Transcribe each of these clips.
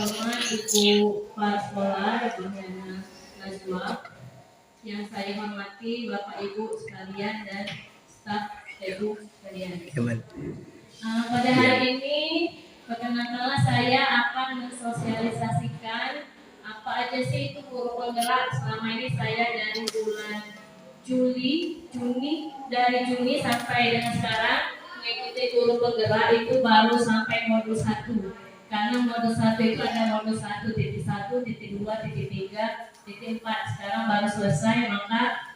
terhormat Ibu Kepala Sekolah, Ibu Hana Najwa, yang saya hormati Bapak Ibu sekalian dan staf Ibu sekalian. Pada hari ini, perkenalkanlah saya akan mensosialisasikan apa aja sih itu guru penggerak. Selama ini saya dari bulan Juni sampai dengan sekarang mengikuti guru penggerak itu baru sampai modul 1. Karena modul 1 itu ada modul 1.1, titik 2, titik 3, titik 4. Sekarang baru selesai, maka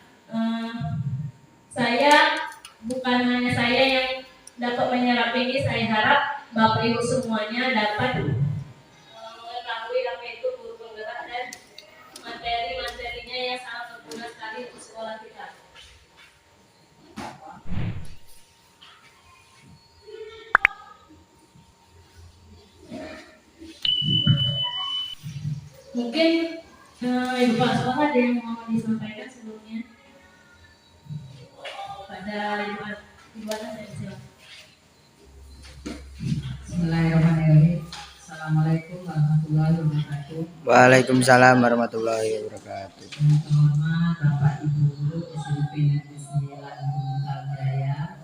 saya bukan hanya saya yang dapat menyerap ini, saya harap Bapak Ibu semuanya dapat mengetahui apa itu guru penggerak dan materi-materinya yang sangat berguna sekali untuk sekolah kita. Mungkin Ibu Pak Sekolah ada yang mau disampaikan sebelumnya pada Ibu Ana, saya silakan. Bismillahirrahmanirrahim. Assalamualaikum warahmatullahi wabarakatuh. Waalaikumsalam warahmatullahi wabarakatuh. Yang terhormat Bapak Ibu Guru SMP Negeri 9 Gunung Jaya.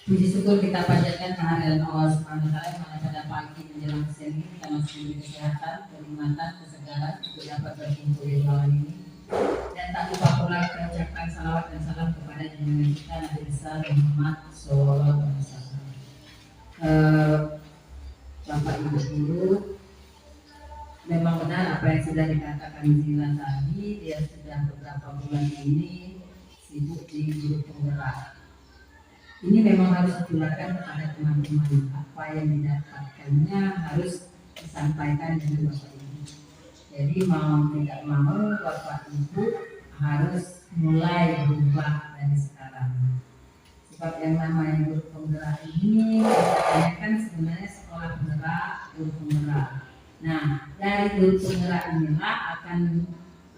Puji syukur kita panjatkan kehadiran Allah Subhanahu wa taala pada pagi menjelang siang ini kita masih diberi kesehatan, kenikmatan, kesegaran untuk dapat berkumpul di ruangan ini. Dan tak lupa pula kita ucapkan salawat dan salam kepada junjungan kita Nabi besar Muhammad Sallallahu Alaihi Wasallam. Bapak Ibu Guru, memang benar apa yang sudah dikatakan Zila tadi, dia sudah beberapa bulan ini sibuk di guru penggerak. Ini memang harus ditularkan kepada teman-teman, apa yang didapatkannya harus disampaikan dengan Bapak Ibu. Jadi mau tidak mau Bapak Ibu harus mulai berubah dari sekarang. Sebab yang namanya guru penggerak ini kan sebenarnya sekolah penggerak, guru penggerak. Nah, dari guru penggerak inilah akan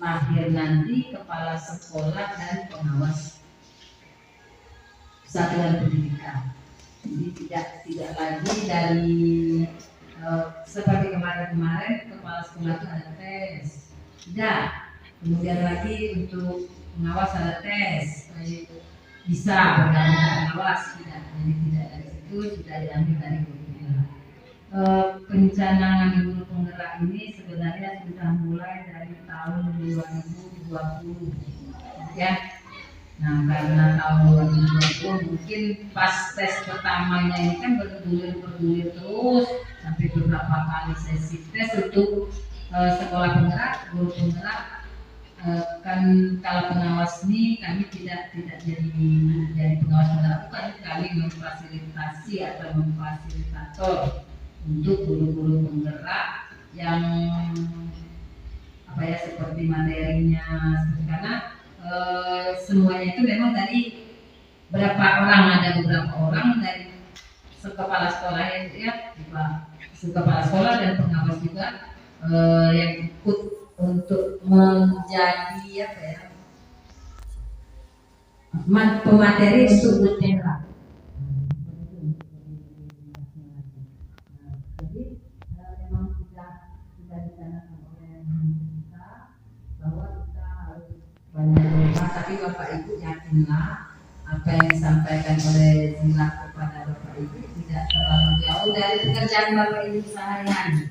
lahir nanti kepala sekolah dan pengawas satuan pendidikan. Jadi tidak lagi dari seperti kemarin kepala sekolah itu ada tes, tidak. Kemudian lagi untuk pengawas ada tes, bisa bergabung pengawas, tidak. Jadi tidak dari situ, sudah diambil dari guru penggerak. Pencanangan guru penggerak ini sebenarnya sudah mulai dari tahun 2020, ya. Nah, karena tahun 2020 mungkin pas tes pertamanya ini kan bergulir terus sampai beberapa kali sesi tes untuk sekolah penggerak, guru penggerak. Kan kalau pengawas ini kami tidak jadi pengawas penggerak, bukan, kami memfasilitasi atau memfasilitator untuk guru-guru penggerak yang seperti materinya, karena semuanya itu memang dari berapa orang, ada beberapa orang dari kepala sekolah ya, kepala sekolah dan pengawas juga yang ikut untuk menjadi pemateri untuk penggerak. Jadi memang sudah dicanangkan oleh kita bahwa kita harus banyak, tapi Bapak Ibu yakinlah apa yang disampaikan oleh Zila kepada Bapak Ibu tidak terlalu jauh dari pekerjaan Bapak Ibu sehari-hari.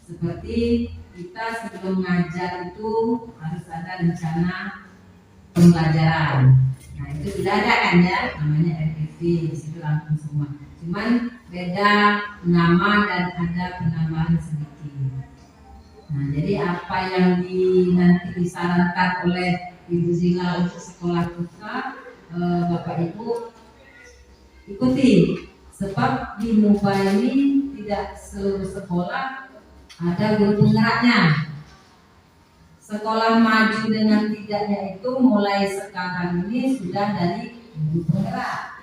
Seperti kita sebelum mengajar itu harus ada rencana pembelajaran. Nah itu sudah ada kan ya, namanya RPP, di situ langsung semua. Cuman beda nama dan ada penambahan sedikit. Nah jadi apa yang nanti disarankan oleh Ibu Zila untuk sekolah kita, Bapak Ibu ikuti. Sebab di MUBA ini tidak seluruh sekolah ada guru penggeraknya. Sekolah maju dengan tidaknya itu mulai sekarang ini sudah dari guru penggerak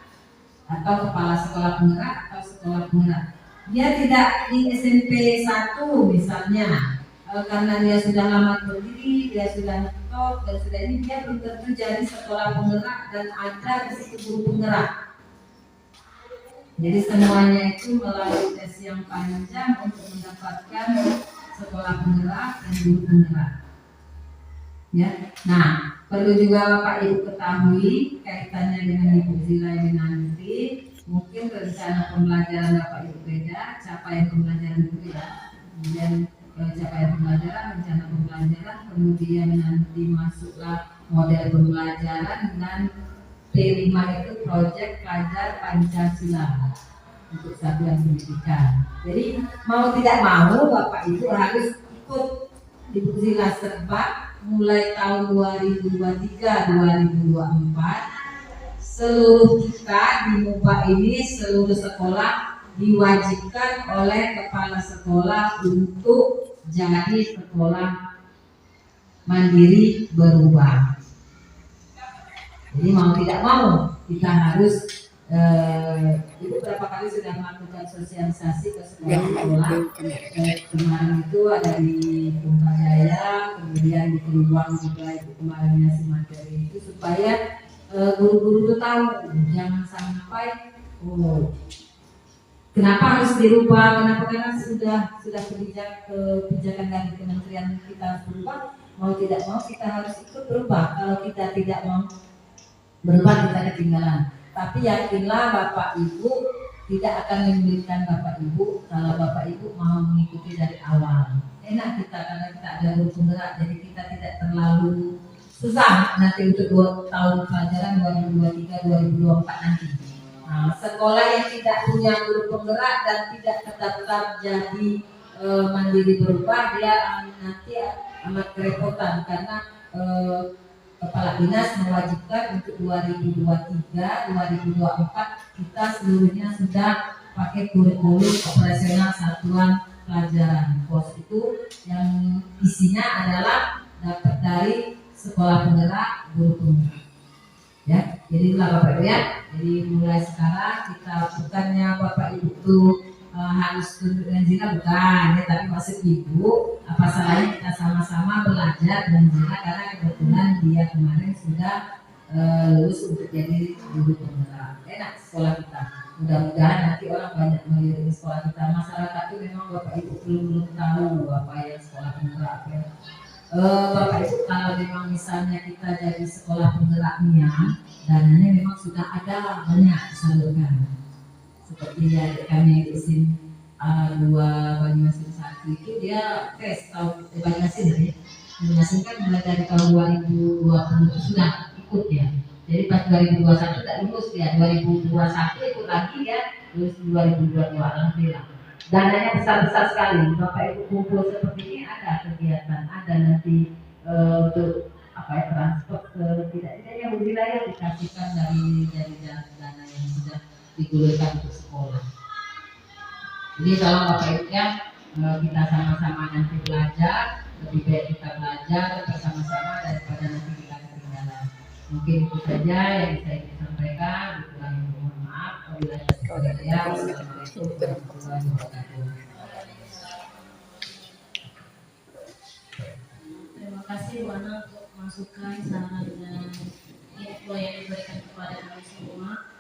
atau kepala sekolah penggerak atau sekolah penggerak. Dia tidak di SMP 1 misalnya, karena dia sudah lama berdiri, dia sudah ngetop dan sudah ini, dia belum tentu jadi sekolah penggerak dan ada di situ guru penggerak. Jadi semuanya itu melalui tes yang panjang untuk mendapatkan mendapatkan sekolah penggerak dan guru penggerak. Ya, nah perlu juga Bapak Ibu ketahui kaitannya dengan Ibu Zila nanti. Mungkin rencana pembelajaran Bapak Ibu beda, capaian pembelajaran beda, kemudian capaian pembelajaran, rencana pembelajaran, kemudian nanti masuklah model pembelajaran dan P5 itu proyek pelajar Pancasila untuk satuan pendidikan. Jadi mau tidak mau Bapak Ibu harus ikut Ibu Zila Serba mulai tahun 2023-2024. Seluruh kita di MUBA ini, seluruh sekolah diwajibkan oleh kepala sekolah untuk jadi sekolah mandiri berubah. Jadi mau tidak mau kita harus itu berapa kali sudah melakukan sosialisasi ke sekolah-sekolah. Kemarin itu ada di Kumpajaya, kemudian di Keluang juga itu kemarin ngasih materi itu supaya guru-guru itu tahu jangan sampai kenapa harus dirubah, karena sudah kebijakan dari kementerian kita berubah, mau tidak mau kita harus ikut berubah. Kalau kita tidak mau berubah kita ketinggalan. Tapi yakinlah Bapak Ibu tidak akan menyulitkan Bapak Ibu kalau Bapak Ibu mau mengikuti dari awal. Enak kita karena kita ada guru penggerak, jadi kita tidak terlalu susah nanti untuk 2 tahun pelajaran 2023-2024 nanti. Nah, sekolah yang tidak punya guru penggerak dan tidak terdaftar jadi mandiri berubah, dia nanti amat kerepotan karena Kepala Dinas mewajibkan untuk 2023-2024 kita seluruhnya sudah pakai kurikulum operasional satuan pelajaran. POS itu yang isinya adalah dapat dari sekolah penggerak, guru penggerak. Ya, jadi itulah Bapak Ibu ya. Jadi mulai sekarang kita bukannya Bapak Ibu itu harus tunduk dengan Zila, bukan ya, tapi maksud Ibu apa salahnya kita sama-sama belajar dengan Zila karena kebetulan dia kemarin sudah lulus untuk jadi guru penggerak. Enak sekolah kita. Mudah-mudahan nanti orang banyak melihat di sekolah kita. Masyarakat itu memang Bapak Ibu belum tahu apa yang sekolah penggerak ya. Bapak Ibu kalau memang misalnya kita jadi sekolah penggeraknya, dananya memang sudah ada banyak disalurkan. Seperti ya kami di sini 2 Banyuasin 1 itu dia tes tahun Banyuasin kan mulai dari tahun 2020 itu sudah ikut ya. Jadi pas 2021 tidak lulus ya, 2021 ikut lagi ya, lulus 2022 alhamdulillah. Dananya besar-besar sekali. Bapak Ibu kumpul seperti ini ada kegiatan, ada nanti untuk transport tidak-tidaknya wilayah dikasihkan dari dana yang sudah digulirkan untuk sekolah. Jadi kalau Bapak Ibu ya kita sama-sama nanti belajar, lebih baik kita belajar bersama-sama daripada nanti kita ketinggalan. Mungkin itu saja yang bisa saya sampaikan. Dikurangi mohon maaf. Wassalamualaikum warahmatullahi wabarakatuh. Terima kasih Bu Ana untuk masukan, saran dan info yang diberikan kepada kami semua.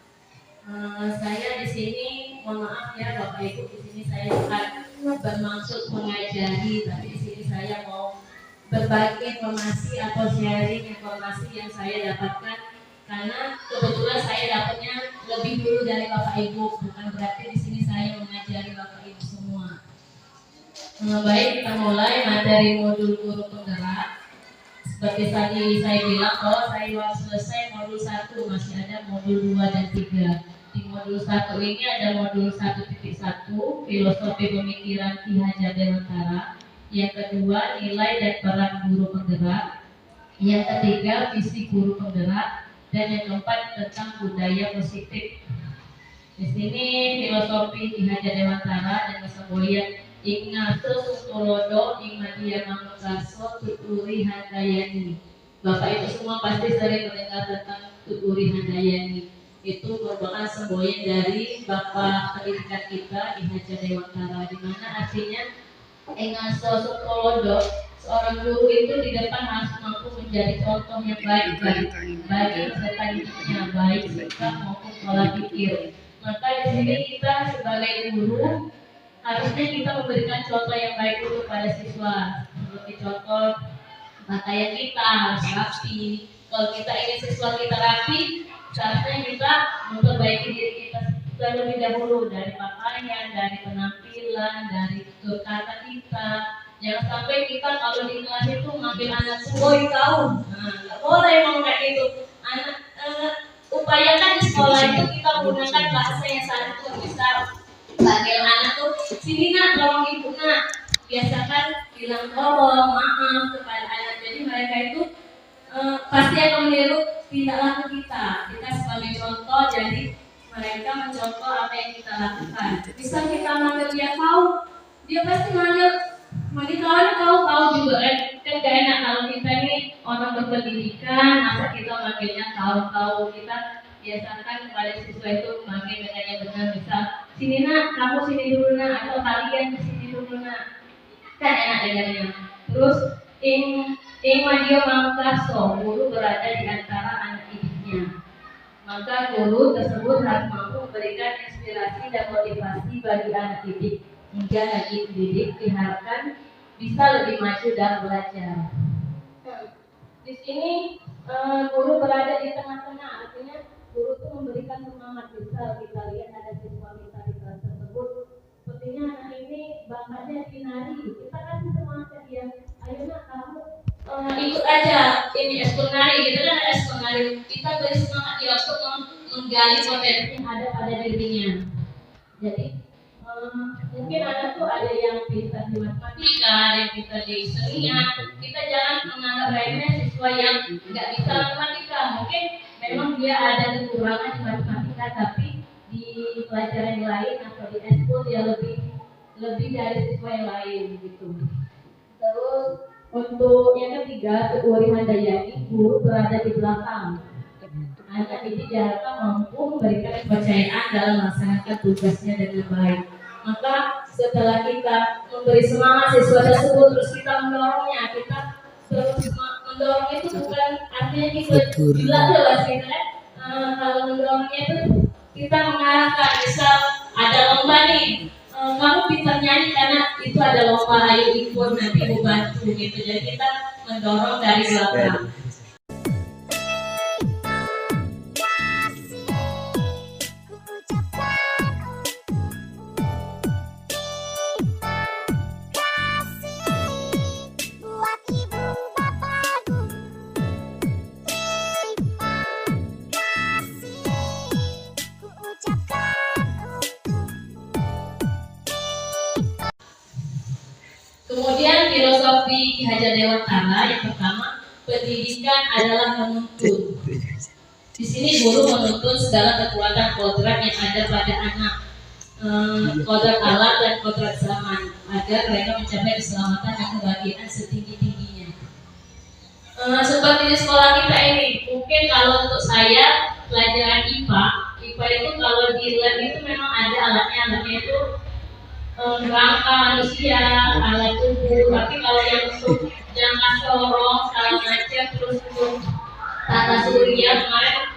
Saya di sini mohon maaf ya Bapak Ibu, di sini saya bukan bermaksud mengajari, tapi di sini saya mau berbagi informasi atau sharing informasi yang saya dapatkan karena kebetulan saya dapatnya lebih dulu dari Bapak Ibu, bukan berarti di sini saya mengajari Bapak Ibu semua. Baik, kita mulai materi modul guru penggerak. Seperti tadi saya bilang bahwa saya baru selesai modul 1, masih ada modul 2 dan 3. Di modul 1 ini ada modul 1.1 filosofi pemikiran Ki Hajar Dewantara. Yang kedua nilai dan peran guru penggerak. Yang ketiga visi guru penggerak. Dan yang keempat tentang budaya positif. Di sini filosofi Ki Hajar Dewantara dan kesemboyan Ignato Suntolodo Ingmadia Mangungaso Tuturi Handayani. Bapak Ibu semua pasti sering mendengar tentang Tuturi Handayani. Itu merupakan semboyan dari Bapak pendidikan kita Ki Hajar Dewantara, di mana artinya Ignato Suntolodo, seorang guru itu di depan harus mampu menjadi contoh yang baik bagi peserta didiknya, baik sikap maupun pola pikir. Maka di sini kita sebagai guru harusnya kita memberikan contoh yang baik dulu pada siswa. Seperti contoh pakaian kita harus rapi. Kalau kita ingin siswa kita rapi, seharusnya kita memperbaiki diri kita terlebih dahulu, dari pakaian, dari penampilan, dari tutur kata kita. Jangan sampai kita kalau di kelas itu manggil anak boy kau, nggak boleh ngomong kayak gitu. Upayakan di sekolah itu kita menggunakan bahasa yang santun. Misal panggil anak tuh, sini nak, tolong ibu nak. Biasakan bilang tolong, maaf kepada anak. Jadi mereka itu pasti akan meniru tindak laku kita. Kita sebagai contoh, jadi mereka mencontoh apa yang kita lakukan. Misal kita manggil dia kau, dia pasti manggil kau juga kan gak enak kalau kita ini orang berpendidikan, masa kita manggilnya kau. Kita biasakan kepada siswa itu manggil dengan yang benar. Misal sini nak, kamu sini dulu nak, atau kalian sini dulu nak, kan enak dengannya. Terus ing Madia Mangkaso, guru berada di antara anak didiknya. Maka guru tersebut harus mampu memberikan inspirasi dan motivasi bagi anak didik hingga anak didik diharapkan bisa lebih maju dan belajar. Di sini guru berada di tengah-tengah, artinya guru itu memberikan semangat. Bisa kita lihat ada siswa kita di kelas tersebut, sepertinya anak ini bakatnya di nari, kita kasih semangat ke dia. Ayo nak, kamu ikut aja ini eskul nari, gitu kan, eskul nari. Kita beri semangat dia untuk menggali potensi yang ada pada dirinya. Jadi mungkin anak tuh ada yang pintar di matematika, ada yang pintar di senian. Kita jangan menganggap remeh siswa yang nggak bisa matematika. Mungkin memang dia ada kekurangan di matematika, tapi di pelajaran yang lain atau di eskul dia lebih dari siswa yang lain gitu. Terus untuk yang ketiga, Teguh Handayani, guru berada di belakang. Anak didik diharapkan mampu memberikan kepercayaan dalam melaksanakan tugasnya dengan baik. Maka setelah kita memberi semangat siswa tersebut, terus kita mendorongnya, kita terus mendorong itu bukan artinya kita gila jelas gitu kan. Kalau mendorongnya itu kita mengarahkan, misal ada lomba nih, kamu pintar nyanyi karena itu ada lomba, ayo ikut nanti aku bantu gitu. Jadi kita mendorong dari belakang. Kemudian filosofi Ki Hajar Dewantara yang pertama, pendidikan adalah menuntun. Di sini guru menuntun segala kekuatan kodrat yang ada pada anak, kodrat alam dan kodrat zaman, agar mereka mencapai keselamatan dan kebahagiaan setinggi-tingginya. Seperti di sekolah kita ini, mungkin kalau untuk saya pelajaran IPA itu kalau di lab itu memang ada alatnya itu rangka manusia, alat tubuh. Tapi kalau yang untuk jangka sorong, segala macam, terus untuk tata surya, kemarin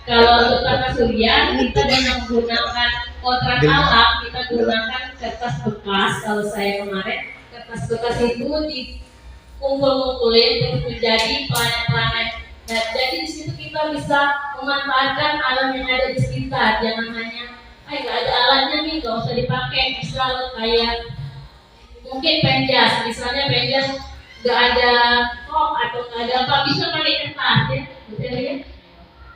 kalau untuk tata surya kita dengan menggunakan kontrak alam, kita gunakan kertas bekas. Kalau saya kemarin kertas bekas itu dikumpul-kumpulin terus menjadi planet-planet. Nah, jadi di situ kita bisa memanfaatkan alam yang ada di sekitar, jangan hanya nggak ada alatnya nih, nggak usah dipakai. Misal kayak mungkin penjas, misalnya penjas nggak ada kok atau nggak ada apa, bisa pakai kertas ya, betul ya.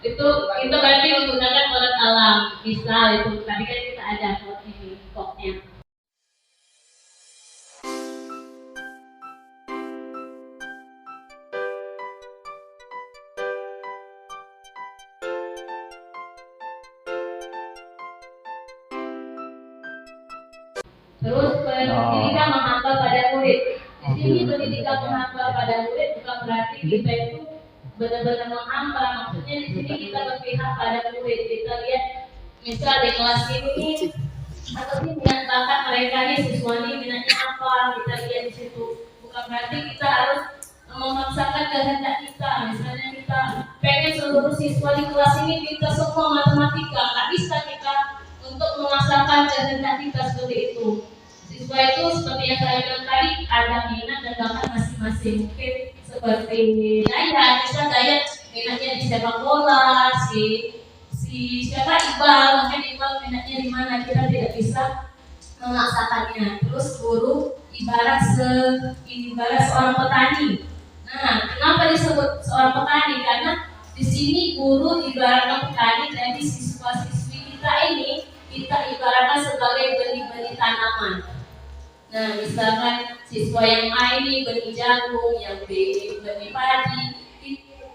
Itu kita berarti menggunakan alat alam. Misal itu tadi kan kita ada kok ini koknya. Terus pendidikan menghamba pada murid. Di sini pendidikan menghamba pada murid bukan berarti kita itu benar-benar menghamba. Maksudnya di sini kita berpihak pada murid. Kita lihat misal di kelas ini atau sih minat bakat mereka nih, siswa ini minatnya apa, kita lihat di situ. Bukan berarti kita harus memaksakan kehendak kita. Misalnya kita pengen seluruh siswa di kelas ini kita semua matematika, nggak bisa kita untuk memaksakan kehendak kita seperti itu. Siswa itu seperti yang saya bilang tadi, ada minat dan bakat masing-masing. Mungkin seperti Dayat, bisa Dayat minatnya di sepak bola, si siapa Iqbal, mungkin Iqbal minatnya di mana, kita tidak bisa memaksakannya. Terus guru ibarat seorang petani. Nah, kenapa disebut seorang petani? Karena di sini guru ibaratkan petani, jadi siswa-siswi kita ini kita ibaratkan sebagai benih-benih tanaman. Nah, misalkan siswa yang A ini benih jagung, yang B benih padi,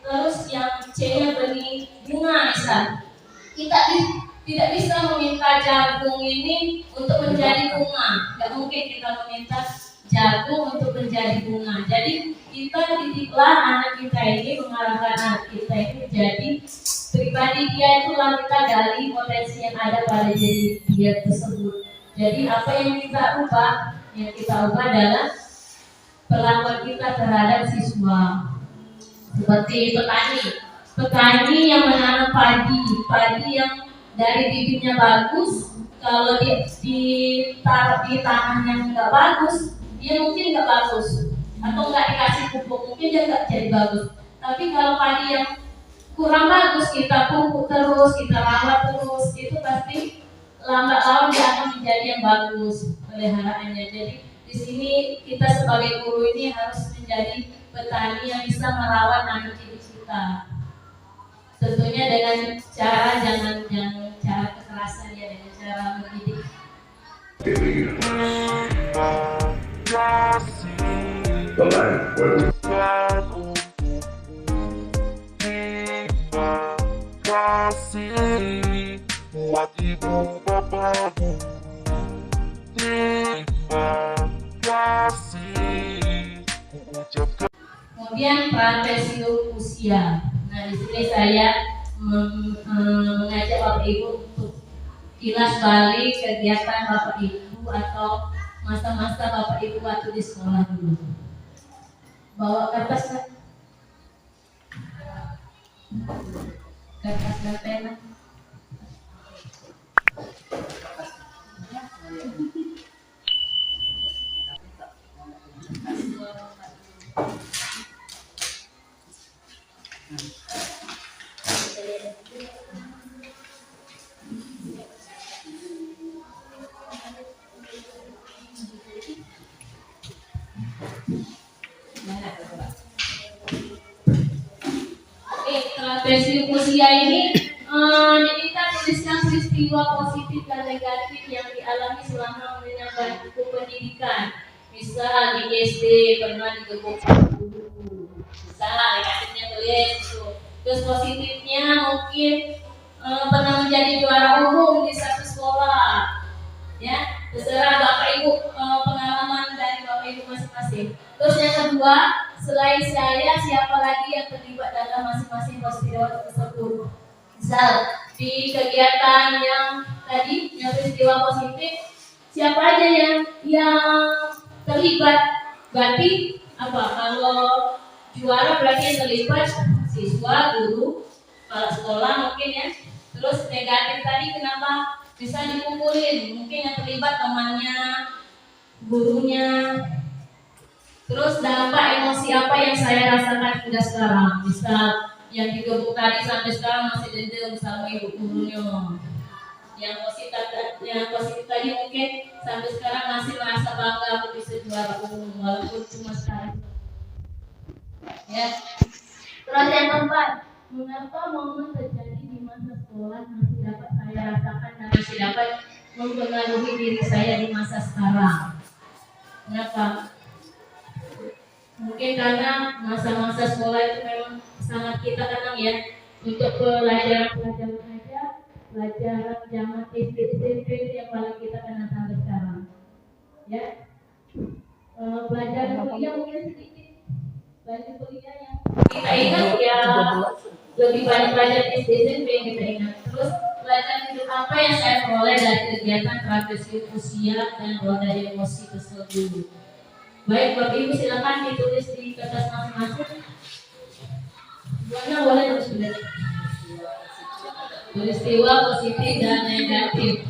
terus yang C-nya benih bunga misal. Kita tidak bisa meminta jagung ini untuk menjadi bunga. Tidak mungkin kita meminta jagung untuk menjadi bunga. Jadi kita didiklah anak kita ini, mengarahkan anak kita ini menjadi pribadi dia, itulah kita gali potensi yang ada pada diri dia tersebut. Jadi apa yang kita ubah? Yang kita ubah adalah perlakuan kita terhadap siswa. Seperti petani yang menanam padi yang dari bibitnya bagus, kalau ditaruh di tanah yang nggak bagus, dia mungkin nggak bagus, atau nggak dikasih pupuk, mungkin dia nggak jadi bagus. Tapi kalau padi yang kurang bagus, kita pupuk terus, kita rawat terus, itu pasti lambat laun dia akan menjadi yang bagus peliharaannya. Jadi di sini kita sebagai guru ini harus menjadi petani yang bisa merawat anak didik kita. Tentunya dengan cara jangan cara kekerasan ya, dengan cara mendidik. Buat ibu bapakku, kemudian peran pensiun usia. Nah, di sini saya mengajak Bapak Ibu untuk kilas balik kegiatan Bapak Ibu atau masa-masa Bapak Ibu waktu di sekolah dulu. Bawa kertas kan? Kertas dan pena. Pensiun usia ini kita tuliskan peristiwa positif dan negatif yang dialami selama mengenyangkan buku pendidikan. Misal di SD pernah digebuk guru, misal negatifnya tulis itu. Terus positifnya mungkin pernah menjadi juara umum di satu sekolah. Ya, terserah Bapak Ibu pengalaman dari Bapak Ibu masing-masing. Terus yang kedua, selain saya, siapa lagi yang terlibat dalam masing-masing peristiwa tersebut? Misal di kegiatan yang tadi, yang peristiwa positif, siapa aja yang terlibat? Berarti apa? Kalau juara berarti yang terlibat siswa, guru, kepala sekolah mungkin ya. Terus negatif tadi kenapa bisa dikumpulin? Mungkin yang terlibat temannya, gurunya. Terus dampak emosi apa yang saya rasakan hingga sekarang? Misal yang digebuk tadi sampai sekarang masih dendam sama ibu gurunya. Yang positif tadi mungkin sampai sekarang masih merasa bangga aku bisa juara umum walaupun cuma sekali. Ya. Terus yang keempat, mengapa momen terjadi di masa sekolah masih dapat saya rasakan dan masih dapat mempengaruhi diri saya di masa sekarang? Kenapa? Mungkin karena masa-masa sekolah itu memang sangat kita kenang ya, untuk pelajaran aja, pelajaran zaman SD SMP itu yang paling kita kenang sampai sekarang. Ya, pelajaran kuliah mungkin sedikit, pelajaran kuliah yang kita ingat ya lebih banyak pelajaran SD SMP yang kita ingat. Terus pelajaran hidup apa yang saya peroleh dari kegiatan transisi usia dan roda emosi tersebut? Baik, Bapak Ibu silakan ditulis di kertas masing-masing. Buahnya boleh terus tulis. Peristiwa positif dan negatif.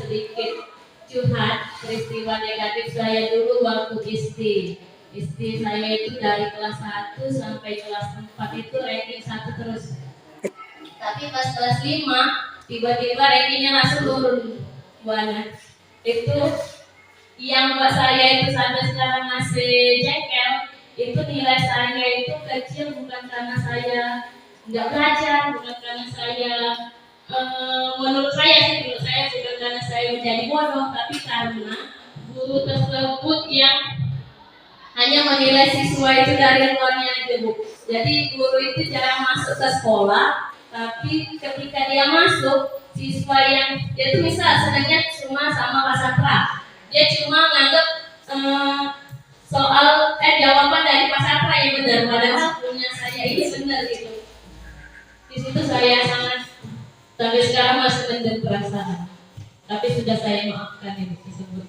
sedikit curhat peristiwa negatif saya dulu waktu SD. SD saya itu dari kelas 1 sampai kelas 4 itu ranking 1 terus. Tapi pas kelas 5 tiba-tiba rankingnya langsung turun. Buana. Itu yang buat saya itu sampai sekarang masih jengkel. Itu nilai saya itu kecil bukan karena saya nggak belajar, bukan karena saya menurut saya bukan karena saya menjadi bodoh, tapi karena guru tersebut yang hanya menilai siswa itu dari luarnya aja, Bu. Jadi guru itu jarang masuk ke sekolah, tapi ketika dia masuk, siswa yang dia itu misal senangnya cuma sama bahasa pra, dia cuma nganggap soal jawaban dari bahasa pra yang benar, padahal punya saya ini benar gitu. Di situ saya sangat sampai sekarang masih mendem perasaan, tapi sudah saya maafkan ini tersebut.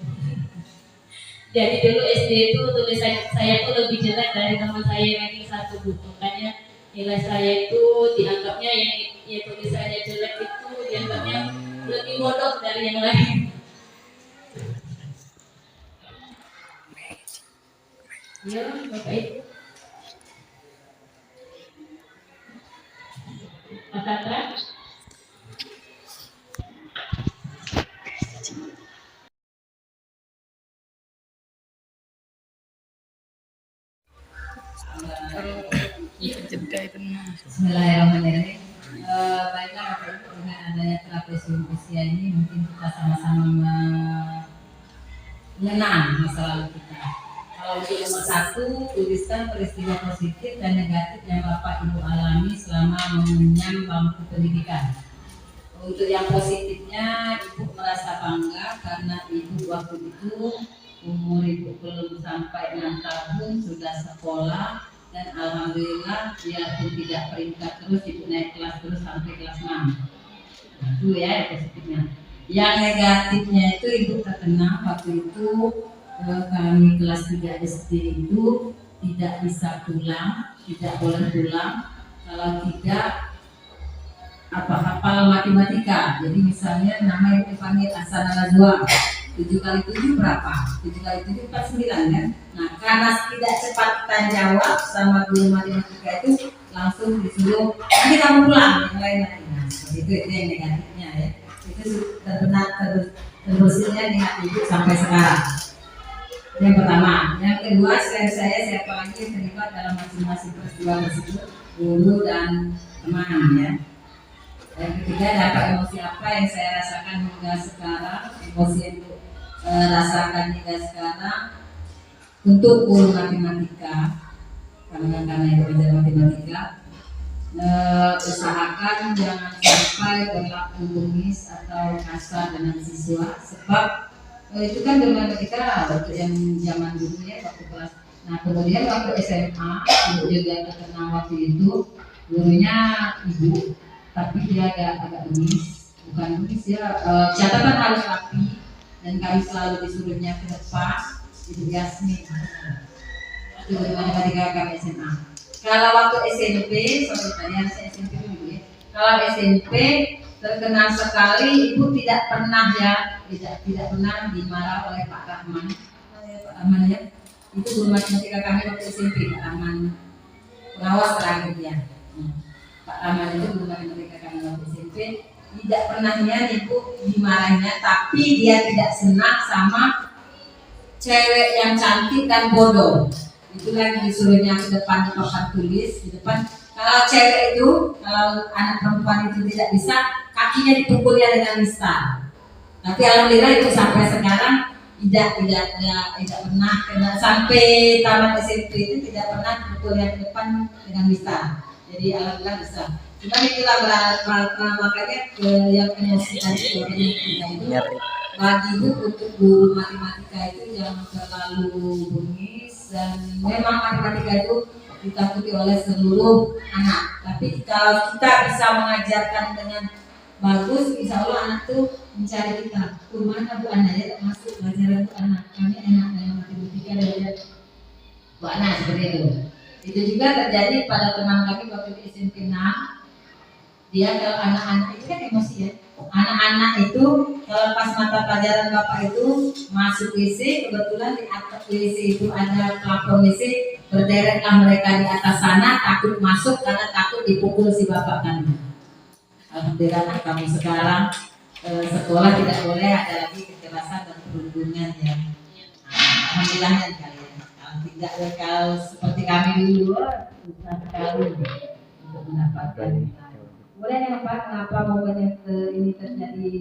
Jadi dulu SD itu tulisan saya itu lebih jelek dari teman saya yang ranking 1, Bu. Makanya nilai saya itu dianggapnya yang tulisannya jelek itu dianggapnya lebih bodoh dari yang lain. Ya, Bapak Ibu. Mas Atra? Bismillahirrahmanirrahim. Baiklah Bapak Ibu, dengan adanya trapesium usia ini mungkin kita sama-sama mengenang masa lalu kita. Kalau untuk nomor 1, tuliskan peristiwa positif dan negatif yang Bapak Ibu alami selama mengenyam bangku pendidikan. Untuk yang positifnya, Ibu merasa bangga karena Ibu waktu itu umur Ibu belum sampai 6 tahun sudah sekolah, dan alhamdulillah biarpun tidak peringkat terus, Ibu naik kelas terus sampai kelas 6. Itu ya yang positifnya. Yang negatifnya itu Ibu terkena waktu itu kami kelas 3 SD itu tidak bisa pulang, tidak boleh pulang kalau tidak hafal matematika. Jadi misalnya nama yang dipanggil Asana Najwa, 7 kali 7 berapa? 7 kali 7 49 kan? Nah, karena tidak cepat kita jawab sama guru matematika itu langsung disuruh nanti kamu pulang, yang lain lagi. Nah, itu yang negatifnya ya. Itu terbersihnya di hati Ibu sampai sekarang. Yang pertama. Yang kedua, selain saya siapa lagi yang terlibat dalam masing-masing peristiwa tersebut, guru dan teman ya. Yang ketiga, dampak emosi apa yang saya rasakan hingga sekarang, emosi yang rasakan hingga sekarang untuk guru matematika, karena Ibu belajar matematika, usahakan jangan sampai berlaku bengis atau kasar dengan siswa, sebab itu kan guru matematika waktu yang zaman dulu ya, waktu kelas. Nah kemudian waktu SMA, Ibu juga terkenal waktu itu, gurunya Ibu, tapi dia agak bengis, bukan bengis ya, catatan harus rapi, dan kami selalu disuruhnya ke depan. Ibu Yasmin, waktu guru matematika kami SMA. Kalau waktu SMP, sorry tadi harusnya SMP dulu ya. Kalau SMP terkenal sekali, Ibu tidak pernah ya, tidak pernah dimarah oleh Pak Rahman. Pak Rahman ya, itu guru matematika kami waktu SMP, Pak Rahman, pengawas terakhir ya. Pak Rahman itu guru matematika kami waktu SMP, tidak pernahnya Ibu dimarahinnya, tapi dia tidak senang sama cewek yang cantik dan bodoh. Itulah yang disuruhnya ke depan di papan tulis di depan. Kalau cewek itu, kalau anak perempuan itu tidak bisa, kakinya dipukulnya dengan listar. Tapi alhamdulillah itu sampai sekarang tidak pernah kena, sampai tamat SMP itu tidak pernah dipukulnya ke depan dengan listar. Jadi alhamdulillah bisa. Cuma itulah makanya yang emosi tadi yang itu bagi Ibu untuk guru matematika itu jangan terlalu bengis, dan memang matematika itu ditakuti oleh seluruh anak. Tapi kalau kita bisa mengajarkan dengan bagus, insya Allah anak tuh mencari kita. Mana Bu Ana ya, masuk pelajaran Bu Ana, kami enak dengan matematika dan Bu Ana seperti itu. Itu juga terjadi pada teman kami waktu di SMP 6. Dia kalau anak-anak itu kan emosi ya, anak-anak itu pas mata pelajaran Bapak itu masuk WC, kebetulan di atas WC itu ada plafon WC, berderetlah mereka di atas sana, takut masuk karena takut dipukul si Bapak kan. Alhamdulillah kami sekarang sekolah tidak boleh ada lagi kekerasan dan perundungan ya. Alhamdulillah ya kalian. Kalau tidak kalau seperti kami dulu susah sekali untuk mendapatkan. Boleh ya Pak, kenapa momen ini terjadi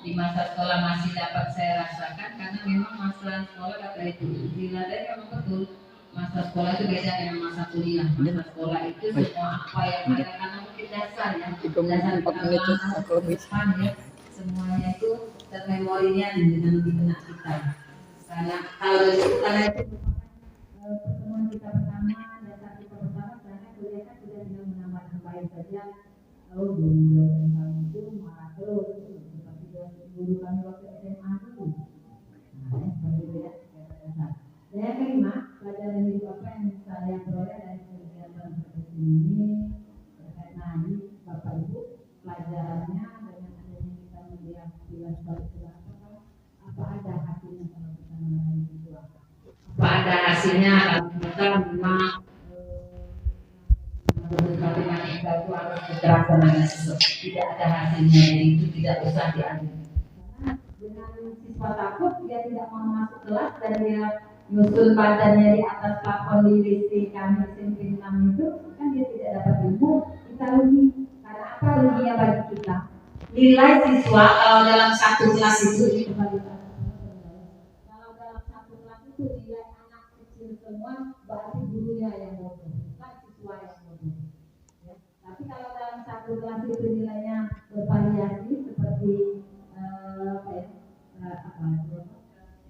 di masa sekolah masih dapat saya rasakan karena memang masa sekolah kata itu diladai memang betul. Masa sekolah itu beda dengan masa kuliah. Masa sekolah itu semua apa yang ada karena mungkin dasar ya, dasar depan ya, semuanya itu termemorinya dengan di benak kita. Karena kalau itu pertemuan kita pertama, dasar kita pertama, karena kuliah kan sudah tinggal menambah baik saja. Lalu guru kami itu marah terus, seperti guru kami waktu SMA itu. Nah, seperti itu ya. Saya terima pelajaran hidup apa yang saya peroleh dari kegiatan seperti ini terkait nabi Bapak Ibu, pelajarannya dengan adanya kita melihat jelas balik ke apa ada hasilnya kalau kita mengenai itu apa ada hasilnya kalau kita memang kalimat kita itu harus kekerasan dan tidak ada hasilnya, itu tidak usah diambil karena dengan siswa takut dia tidak mau masuk kelas dan dia nyusul badannya di atas plafon di WC kami SMP 6 itu kan dia tidak dapat ilmu, kita rugi. Karena apa ruginya bagi kita? Nilai siswa kalau dalam satu kelas itu kalau dalam satu kelas itu nilai anak kecil semua berarti gurunya yang bodoh, bukan siswa yang bodoh. Ya. Tapi kalau dalam satu kelas itu nilainya bervariasi seperti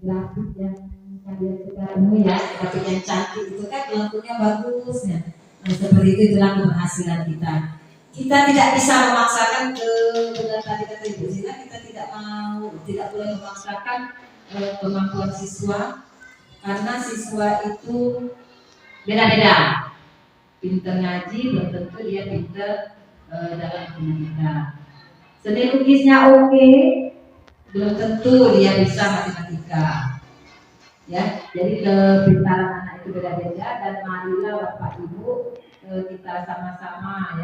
grafik yang kalian sekarang ya, tapi yang cantik itu kan lampunya bagus ya. Nah, seperti itu itulah keberhasilan kita. Kita tidak bisa memaksakan benar tadi kata Ibu Zina, kita tidak boleh memaksakan kemampuan siswa karena siswa itu beda-beda. Pinter ngaji belum tentu dia pinter dalam matematika. Seni lukisnya oke, belum tentu dia bisa matematika. Ya, jadi kepintaran anak itu beda-beda dan marilah Bapak Ibu kita sama-sama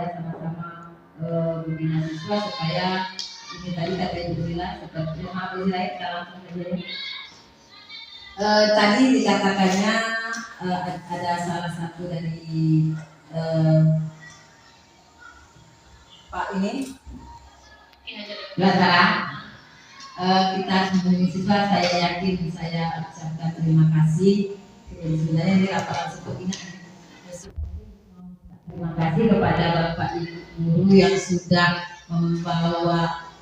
membina siswa supaya ini tadi kata Ibu Zila seperti Ibu Zila kita langsung saja ya. Tadi dikatakannya ada salah satu dari Pak ini Belantara. Kita sebagai siswa saya yakin saya ucapkan terima kasih sebenarnya ini rapat seperti ini. Terima kasih kepada Bapak Ibu guru yang sudah membawa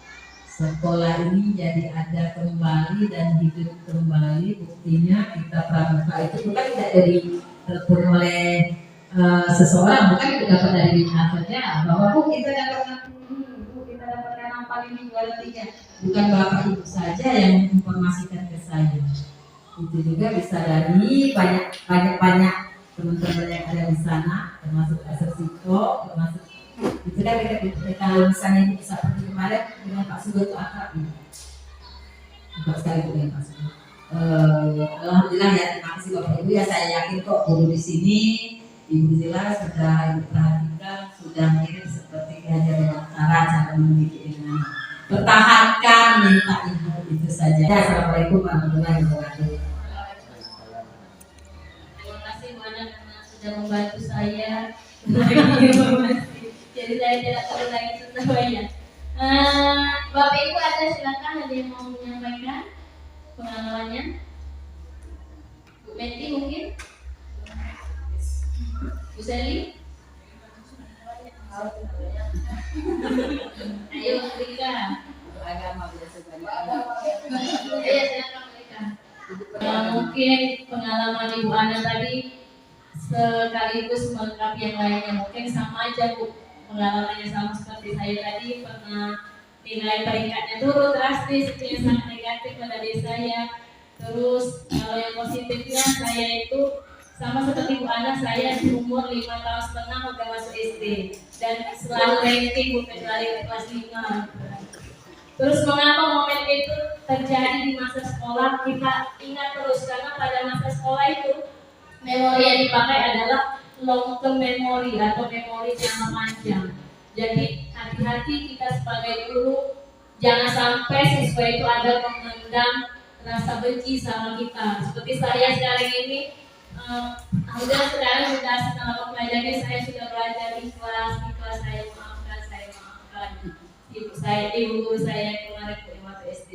sekolah ini jadi ada kembali dan hidup kembali. Buktinya kita pramuka itu bukan tidak dari telepon oleh seseorang, bukan itu dapat dari kita saja bahwa kita dapat kita dapatkan ampal ini 2-3. Bukan Bapak Ibu saja yang menginformasikan ke saya. Itu juga bisa dari banyak teman-teman yang ada di sana, termasuk Asesiko, termasuk itu kan kalau misalnya bisa seperti kemarin dengan Pak Sugeng itu akrab ini. Bukan sekali dengan Pak Sugeng. Alhamdulillah ya, terima kasih Bapak Ibu ya, saya yakin kok guru di sini Ibu Zila sudah diperhatikan, sudah mirip seperti Hajar Belantara cara mendidik dengan pertahankan minta ibu itu saja. Assalamualaikum warahmatullahi wabarakatuh. Terima kasih Bu Ana karena sudah membantu saya. Jadi saya tidak perlu lagi susah ya. Bapak Ibu ada silakan, ada yang mau menyampaikan pengalamannya. Bu Meti mungkin, Bu Seli. Ayo Rika, Agama biasa banyak. ayo silakan Rika. Mungkin pengalaman Ibu Ana tadi sekaligus melengkapi yang lainnya, mungkin sama aja Bu, pengalamannya sama seperti saya tadi, pernah nilai peringkatnya turun drastis, itu yang sangat negatif pada diri saya. Terus kalau yang positifnya saya itu sama seperti Bu Ana, saya di umur 5 tahun setengah udah masuk SD dan selalu ranking bukan kecuali kelas 5. Terus mengapa momen itu terjadi di masa sekolah? Kita ingat terus karena pada masa sekolah itu memori yang dipakai adalah long term memory atau memori jangka panjang. Jadi hati-hati kita sebagai guru, jangan sampai siswa itu ada memendam rasa benci sama kita. Seperti saya sekarang ini, sekarang sudah setelah mempelajari, saya sudah belajar ikhlas saya maafkan ibu guru saya yang kemarin ke waktu SD.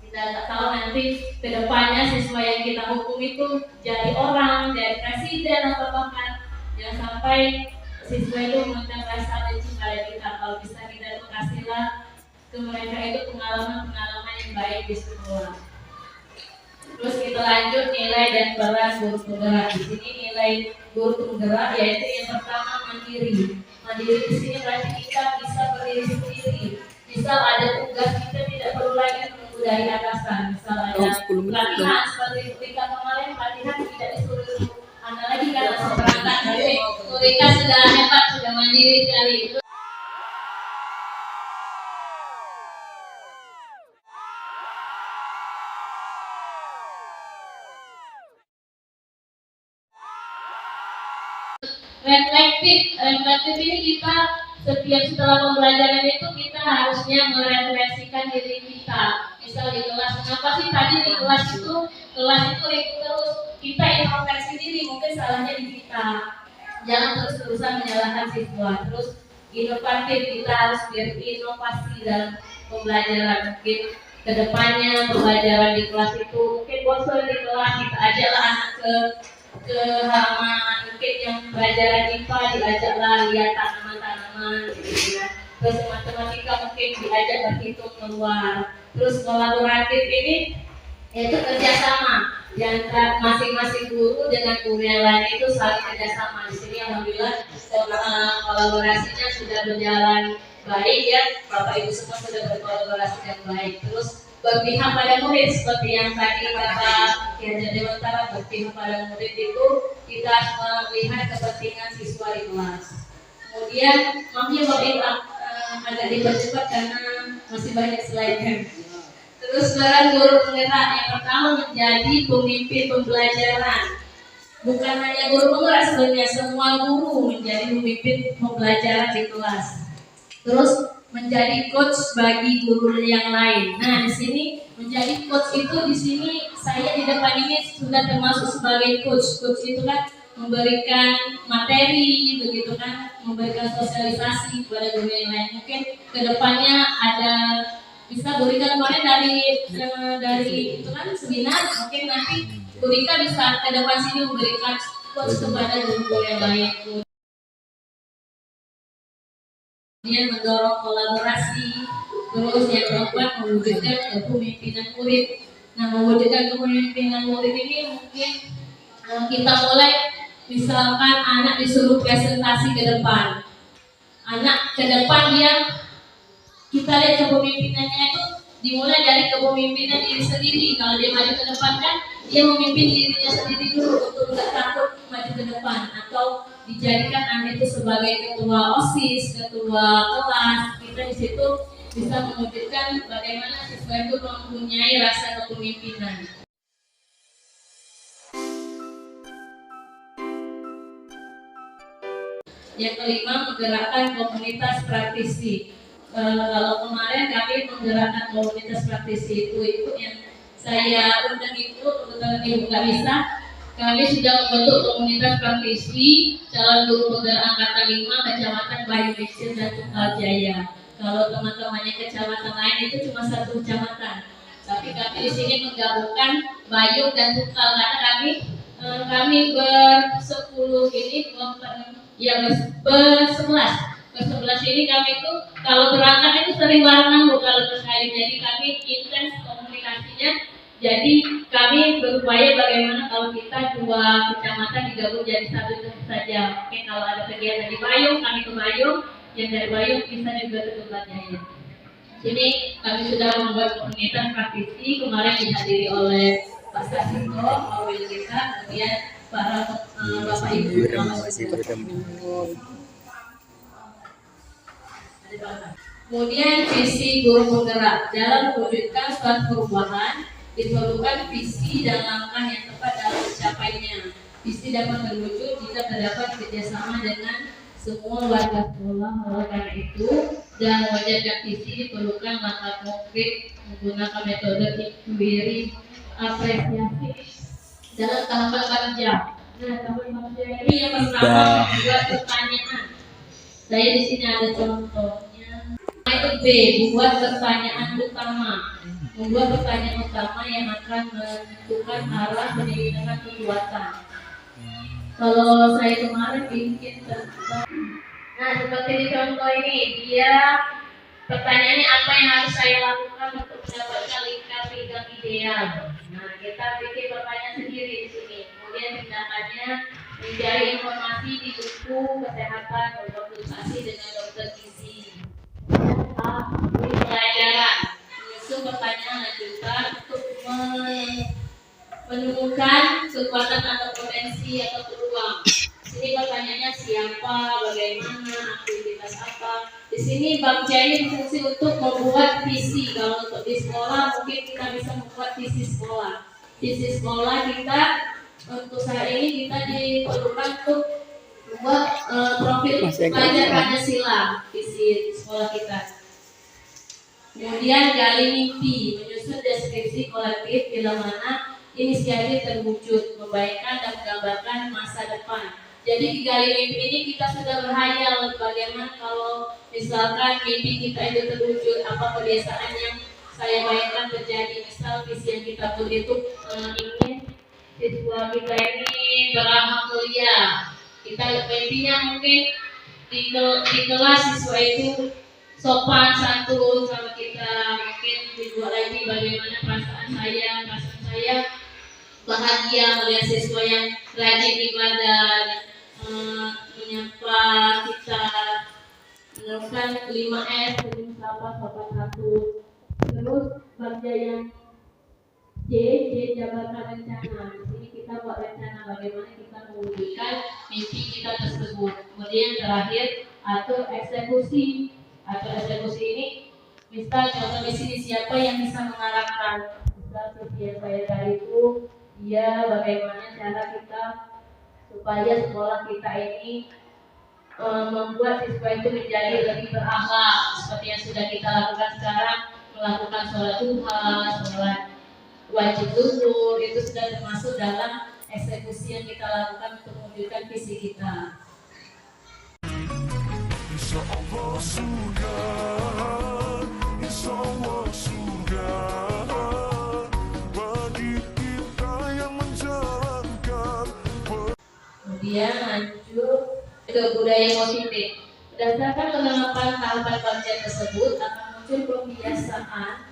Kita nggak tahu nanti kedepannya siswa yang kita hukum itu jadi orang, jadi presiden atau bahkan jangan sampai siswa itu memendam rasa benci pada kita. Kalau bisa kita itu kasihlah ke mereka itu pengalaman yang baik di sekolah. Terus kita lanjut nilai dan peran guru penggerak. Di sini nilai guru penggerak yaitu yang pertama mandiri. Mandiri di sini berarti kita bisa berdiri sendiri. Misal ada tugas kita tidak perlu lagi menunggu dari atasan. Misal ada pelatihan seperti Rika kemarin pelatihan tidak disuruh anda lagi karena seperangkat. Rika sudah hebat, sudah mandiri sekali. Reflektif ini kita setiap setelah pembelajaran itu kita harusnya merefleksikan diri kita. Misal di kelas, kenapa sih tadi di kelas itu ribut terus? Kita introspeksi diri, mungkin salahnya di kita. Jangan terus-terusan menyalahkan siswa. Terus inovatif, kita harus berinovasi dalam pembelajaran. Mungkin kedepannya pembelajaran di kelas itu mungkin bosan di kelas, kita ajaklah anak ke halaman, mungkin yang pelajaran IPA diajaklah lihat tanaman-tanaman gitu ya. Terus matematika mungkin diajak berhitung keluar. Terus kolaboratif ini yaitu kerjasama yang masing-masing guru dengan guru yang lain itu saling kerjasama. Di sini alhamdulillah kolaborasinya sudah berjalan baik ya, Bapak Ibu semua sudah berkolaborasi dengan baik. Terus berpihak pada murid seperti yang tadi kata Kiai Dewantara, berpihak pada murid itu kita harus melihat kepentingan siswa di kelas. Kemudian maaf ya Bapak Ibu agak dipercepat karena masih banyak slide-nya. Terus peran guru penggerak yang pertama menjadi pemimpin pembelajaran. Bukan hanya guru penggerak, sebenarnya semua guru menjadi pemimpin pembelajaran di kelas. Terus menjadi coach bagi guru yang lain. Nah, di sini menjadi coach itu di sini saya di depan ini sudah termasuk sebagai coach. Coach itu kan memberikan materi, begitu kan, memberikan sosialisasi kepada guru yang lain. Mungkin kedepannya ada bisa Bu Rika kemarin dari itu kan seminar, mungkin nanti Bu Rika bisa ke depan sini memberikan coach kepada guru yang lain. Kemudian mendorong kolaborasi, terus yang keempat mewujudkan kepemimpinan murid. Nah, mewujudkan kepemimpinan murid ini mungkin kita mulai misalkan anak disuruh presentasi ke depan. Anak ke depan kita lihat kepemimpinannya itu dimulai dari kepemimpinan diri sendiri. Kalau dia maju ke depan kan dia memimpin dirinya sendiri dulu untuk tidak takut maju ke depan, atau dijadikan anak itu sebagai ketua OSIS, ketua kelas. Kita di situ bisa mewujudkan bagaimana siswa itu mempunyai rasa kepemimpinan. Yang kelima, menggerakkan komunitas praktisi. Kalau kemarin kami menggerakkan komunitas praktisi itu yang saya undang itu kebetulan Ibu nggak bisa. Kami sudah membentuk komunitas praktisi calon guru penggerak angkatan 5 Kecamatan Bayu Meksin dan Tunggal Jaya. Kalau teman-temannya kecamatan lain itu cuma satu kecamatan. Tapi kami di sini menggabungkan Bayu dan Tunggal karena kami ber-10 ini ber-11 ini kami itu kalau berangkat itu sering bareng Bu kalau terkait. Jadi kami intens komunikasinya. Jadi kami berupaya bagaimana kalau kita dua kecamatan digabung jadi satu saja. Oke, kalau ada kegiatan di Bayung, kami ke Bayung. Yang dari Bayung bisa juga ke Tunggal Jaya. Sini kami sudah membuat komunitas praktisi. Kemarin dihadiri oleh Pak Sasinto, Pak Wilkita, kemudian para Bapak Ibu. Kemudian visi guru penggerak dalam mewujudkan suatu perubahan diperlukan visi dan langkah yang tepat dalam mencapainya. Visi dapat terwujud jika terdapat kerjasama dengan semua warga sekolah. Oleh karena itu, dalam mewujudkan visi diperlukan langkah konkret menggunakan metode inquiry apresiasi dalam tahapan kerja. Nah, tahapan kerja ini yang pertama membuat pertanyaan. Saya di sini ada contohnya. Itu B, buat pertanyaan utama. Membuat pertanyaan utama yang akan menentukan arah pendidikan kekuatan. Kalau saya kemarin bikin tentang, nah seperti di contoh ini, dia pertanyaannya apa yang harus saya lakukan untuk mendapatkan lingkar pinggang ideal. Nah kita bikin pertanyaan sendiri di sini. Kemudian tindakannya mencari informasi di buku kesehatan, berkonsultasi dengan dokter gizi. Pelajaran menyusun pertanyaan lanjutan untuk menemukan kekuatan atau potensi atau peluang. Di sini pertanyaannya siapa, bagaimana, aktivitas apa. Di sini Bang Jaya berfungsi untuk membuat visi. Kalau untuk di sekolah mungkin kita bisa membuat visi sekolah. Visi sekolah kita untuk saat ini kita diperlukan untuk membuat profil pelajar Pancasila visi sekolah kita. Kemudian gali mimpi, menyusun deskripsi kolektif bila mana inisiatif terwujud, membayangkan dan menggambarkan masa depan. Jadi di gali mimpi ini kita sudah berhayal bagaimana kalau misalkan mimpi kita itu terwujud, apa kebiasaan yang saya bayangkan terjadi. Misal visi yang kita buat itu ingin siswa kita ini beramal kuliah. Kita mimpinya mungkin di kelas siswa itu sopan santun sama kita, mungkin dibuat lagi bagaimana perasaan saya bahagia melihat siswa yang rajin ibadah, menyapa kita, meneruskan 5S, sopan santun. Terus bagian yang J jabatan rencana. Di sini kita buat rencana bagaimana kita mewujudkan mimpi kita tersebut. Kemudian terakhir atur eksekusi. Atau eksekusi ini, misal contoh di sini siapa yang bisa mengarahkan. Misal visi yang saya tadi itu, dia bagaimana cara kita supaya sekolah kita ini membuat siswa itu menjadi lebih berakhlak seperti yang sudah kita lakukan sekarang, melakukan sholat duha, sholat wajib zuhur, itu sudah termasuk dalam eksekusi yang kita lakukan untuk mewujudkan visi kita. Insya Allah surga bagi kita yang menjalankan. Kemudian lanjut ke budaya positif. Berdasarkan penerapan tahapan kerja tersebut akan muncul kebiasaan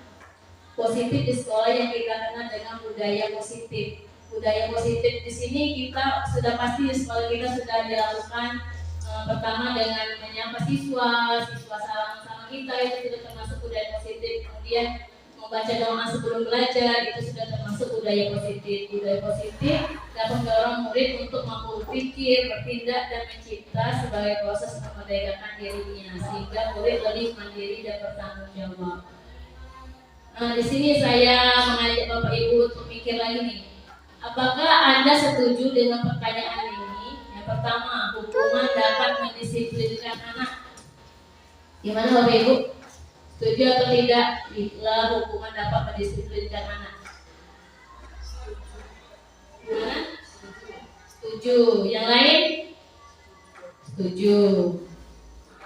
positif di sekolah yang kita kenal dengan budaya positif. Budaya positif di sini kita sudah pasti di sekolah kita sudah dilakukan. Pertama dengan menyapa siswa salam sama kita, itu sudah termasuk budaya positif. Kemudian membaca doa sebelum belajar, itu sudah termasuk budaya positif. Budaya positif dapat mendorong murid untuk mampu berpikir, bertindak dan mencipta sebagai proses memerdekakan dirinya, sehingga murid lebih mandiri dan bertanggung jawab. Nah, di sini saya mengajak Bapak Ibu untuk mikir lagi nih. Apakah Anda setuju dengan pertanyaan ini? Pertama, hukuman dapat mendisiplinkan anak. Gimana Bapak Ibu? Setuju atau tidak bila hukuman dapat mendisiplinkan anak? Gimana? Setuju. Yang lain? Setuju.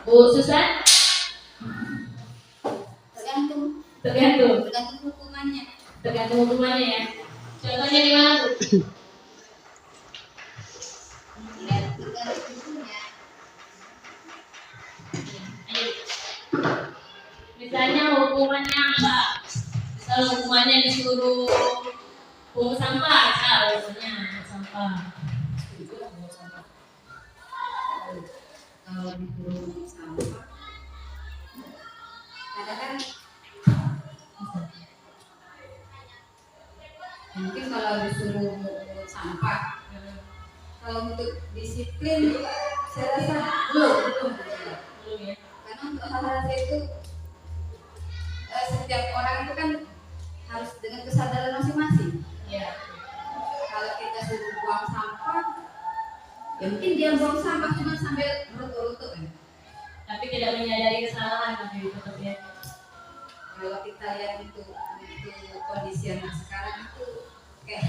Bu Susan? Tergantung hukumannya. Tergantung hukumannya ya. Contohnya di mana Bu? Misalnya hukumannya apa? Misal hukumannya disuruh pungut sampah, misalnya sampah. Kalau disuruh pungut sampah, kadang mungkin kalau disuruh pungut sampah, kalau untuk disiplin saya rasa belum ya. Karena untuk hal-hal itu Ya mungkin dia buang sampah cuma sambil rotok-rotok kan. Tapi tidak menyadari kesalahan tapi tetap ya. Kalau kita lihat itu kondisi anak sekarang itu kayak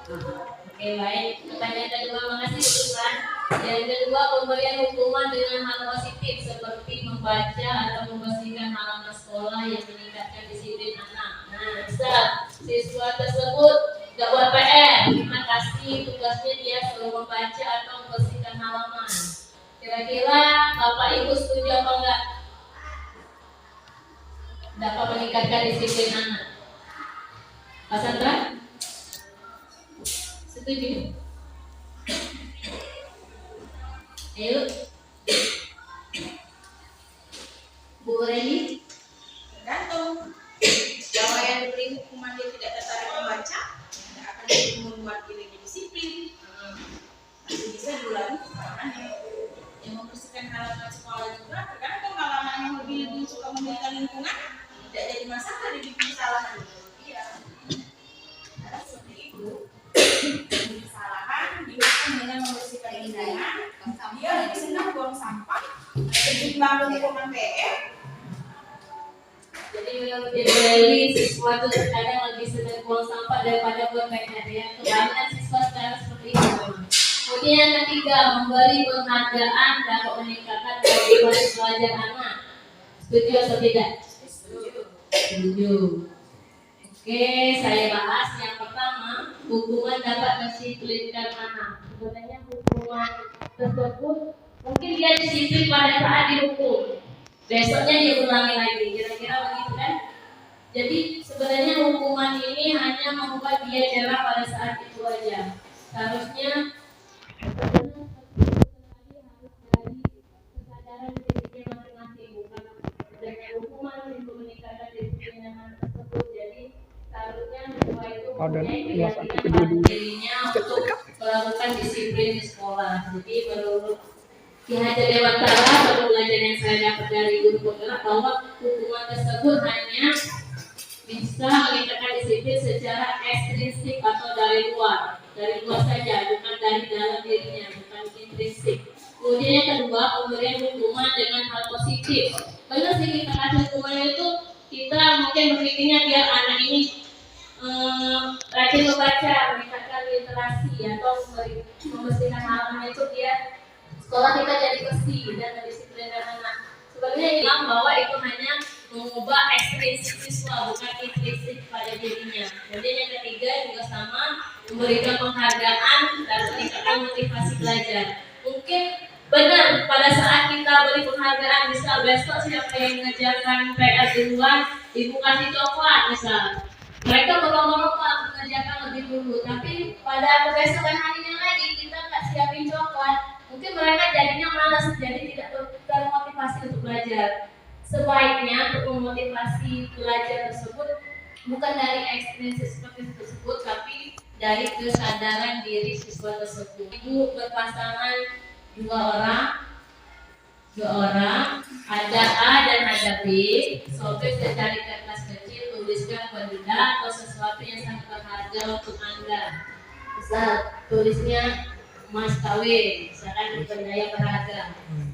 Oke, baik. Pertanyaan kedua, makasih Tuhan. Yang kedua, pemberian hukuman dengan hal positif seperti membaca atau membersihkan halaman sekolah yang meningkatkan disiplin anak. Nah, misal siswa tersebut gak buat PR, terima kasih, tugasnya dia suruh membaca atau membersihkan halaman. Kira-kira Bapak Ibu setuju apa enggak? Dapat meningkatkan disiplin anak. Pak Sandra? Setuju? Ayo. Bu Reni? Tergantung. Kalau yang diberi hukuman dia tidak tertarik membaca, tidak akan membuat dirinya disiplin. Masih bisa diulangi kesalahannya. Yang membersihkan halaman sekolah juga tergantung. Kalau anak yang lebih suka memberikan lingkungan, tidak jadi masalah dia bikin kesalahan. Iya. Karena seperti itu. Kesalahan dihukum dengan membersihkan lingkungan. Dia lebih senang buang sampah ketimbang hukuman PR. Jadi menurut Ibu Leli, siswa itu terkadang lebih senang buang sampah daripada buat PR ya. Kebanyakan siswa sekarang seperti itu. Kemudian yang ketiga, memberi penghargaan dapat meningkatkan kualitas belajar anak. Setuju atau tidak? Setuju. Oke, saya bahas yang pertama, hukuman dapat mendisiplinkan anak. Sebenarnya hukuman tersebut mungkin dia disiplin pada saat dihukum. Besoknya dia ulangi lagi, kira-kira begitu kan? Jadi sebenarnya hukuman ini hanya membuat dia jerah pada saat itu aja. Seharusnya harus dari kesadaran dirinya masing-masing, bukan adanya hukuman untuk meningkatkan disiplin anak tersebut. Jadi seharusnya siswa itu mempunyai keyakinan pada dirinya untuk melakukan disiplin di sekolah. Jadi menurut Ki Hajar Dewantara, pada pelajaran yang saya dapat dari guru penggerak, bahwa hukuman tersebut hanya bisa meningkatkan disiplin secara ekstrinsik atau dari luar saja, bukan dari dalam dirinya, bukan intrinsik. Kemudian yang kedua, pemberian hukuman dengan hal positif. Benar sih, kita kasih hukuman itu kita mungkin berpikirnya biar anak ini rajin membaca, meningkatkan literasi atau membersihkan halaman itu dia sekolah kita jadi bersih dan mendisiplinkan anak. Sebenarnya bilang bahwa itu hanya mengubah ekstrinsik siswa, bukan intrinsik pada dirinya. Kemudian yang ketiga juga sama, memberikan penghargaan dan meningkatkan motivasi belajar. Mungkin benar pada saat kita beri penghargaan, misal besok siapa yang mengerjakan PR duluan, ibu kasih coklat misal. Mereka berlomba-lomba mengerjakan lebih dulu, tapi pada kebesokan harinya lagi kita nggak siapin coklat. Mungkin mereka jadinya malas, jadi tidak termotivasi untuk belajar. Sebaiknya untuk memotivasi belajar tersebut bukan dari ekstrinsik seperti tersebut, tapi dari kesadaran diri siswa tersebut. Ibu berpasangan dua orang, ada A dan ada B. Sobek secari kertas kecil, tuliskan benda atau sesuatu yang sangat berharga untuk Anda. Misal tulisnya emas kawin, misalkan benda berharga.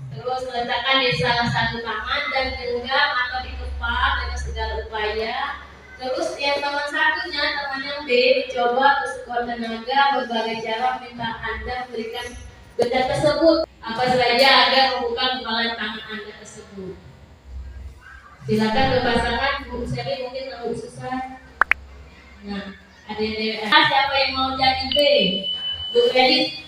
Terus letakkan di salah satu tangan dan genggam atau dikepak dengan segala upaya. Terus yang teman satunya, teman yang B, mencoba sekuat tenaga berbagai cara minta Anda berikan benda tersebut apa saja agar membuka kepalan tangan Anda tersebut. Silakan berpasangan, Bu Seli mungkin lebih susah. Nah, ada siapa yang mau jadi B? Bu Reli.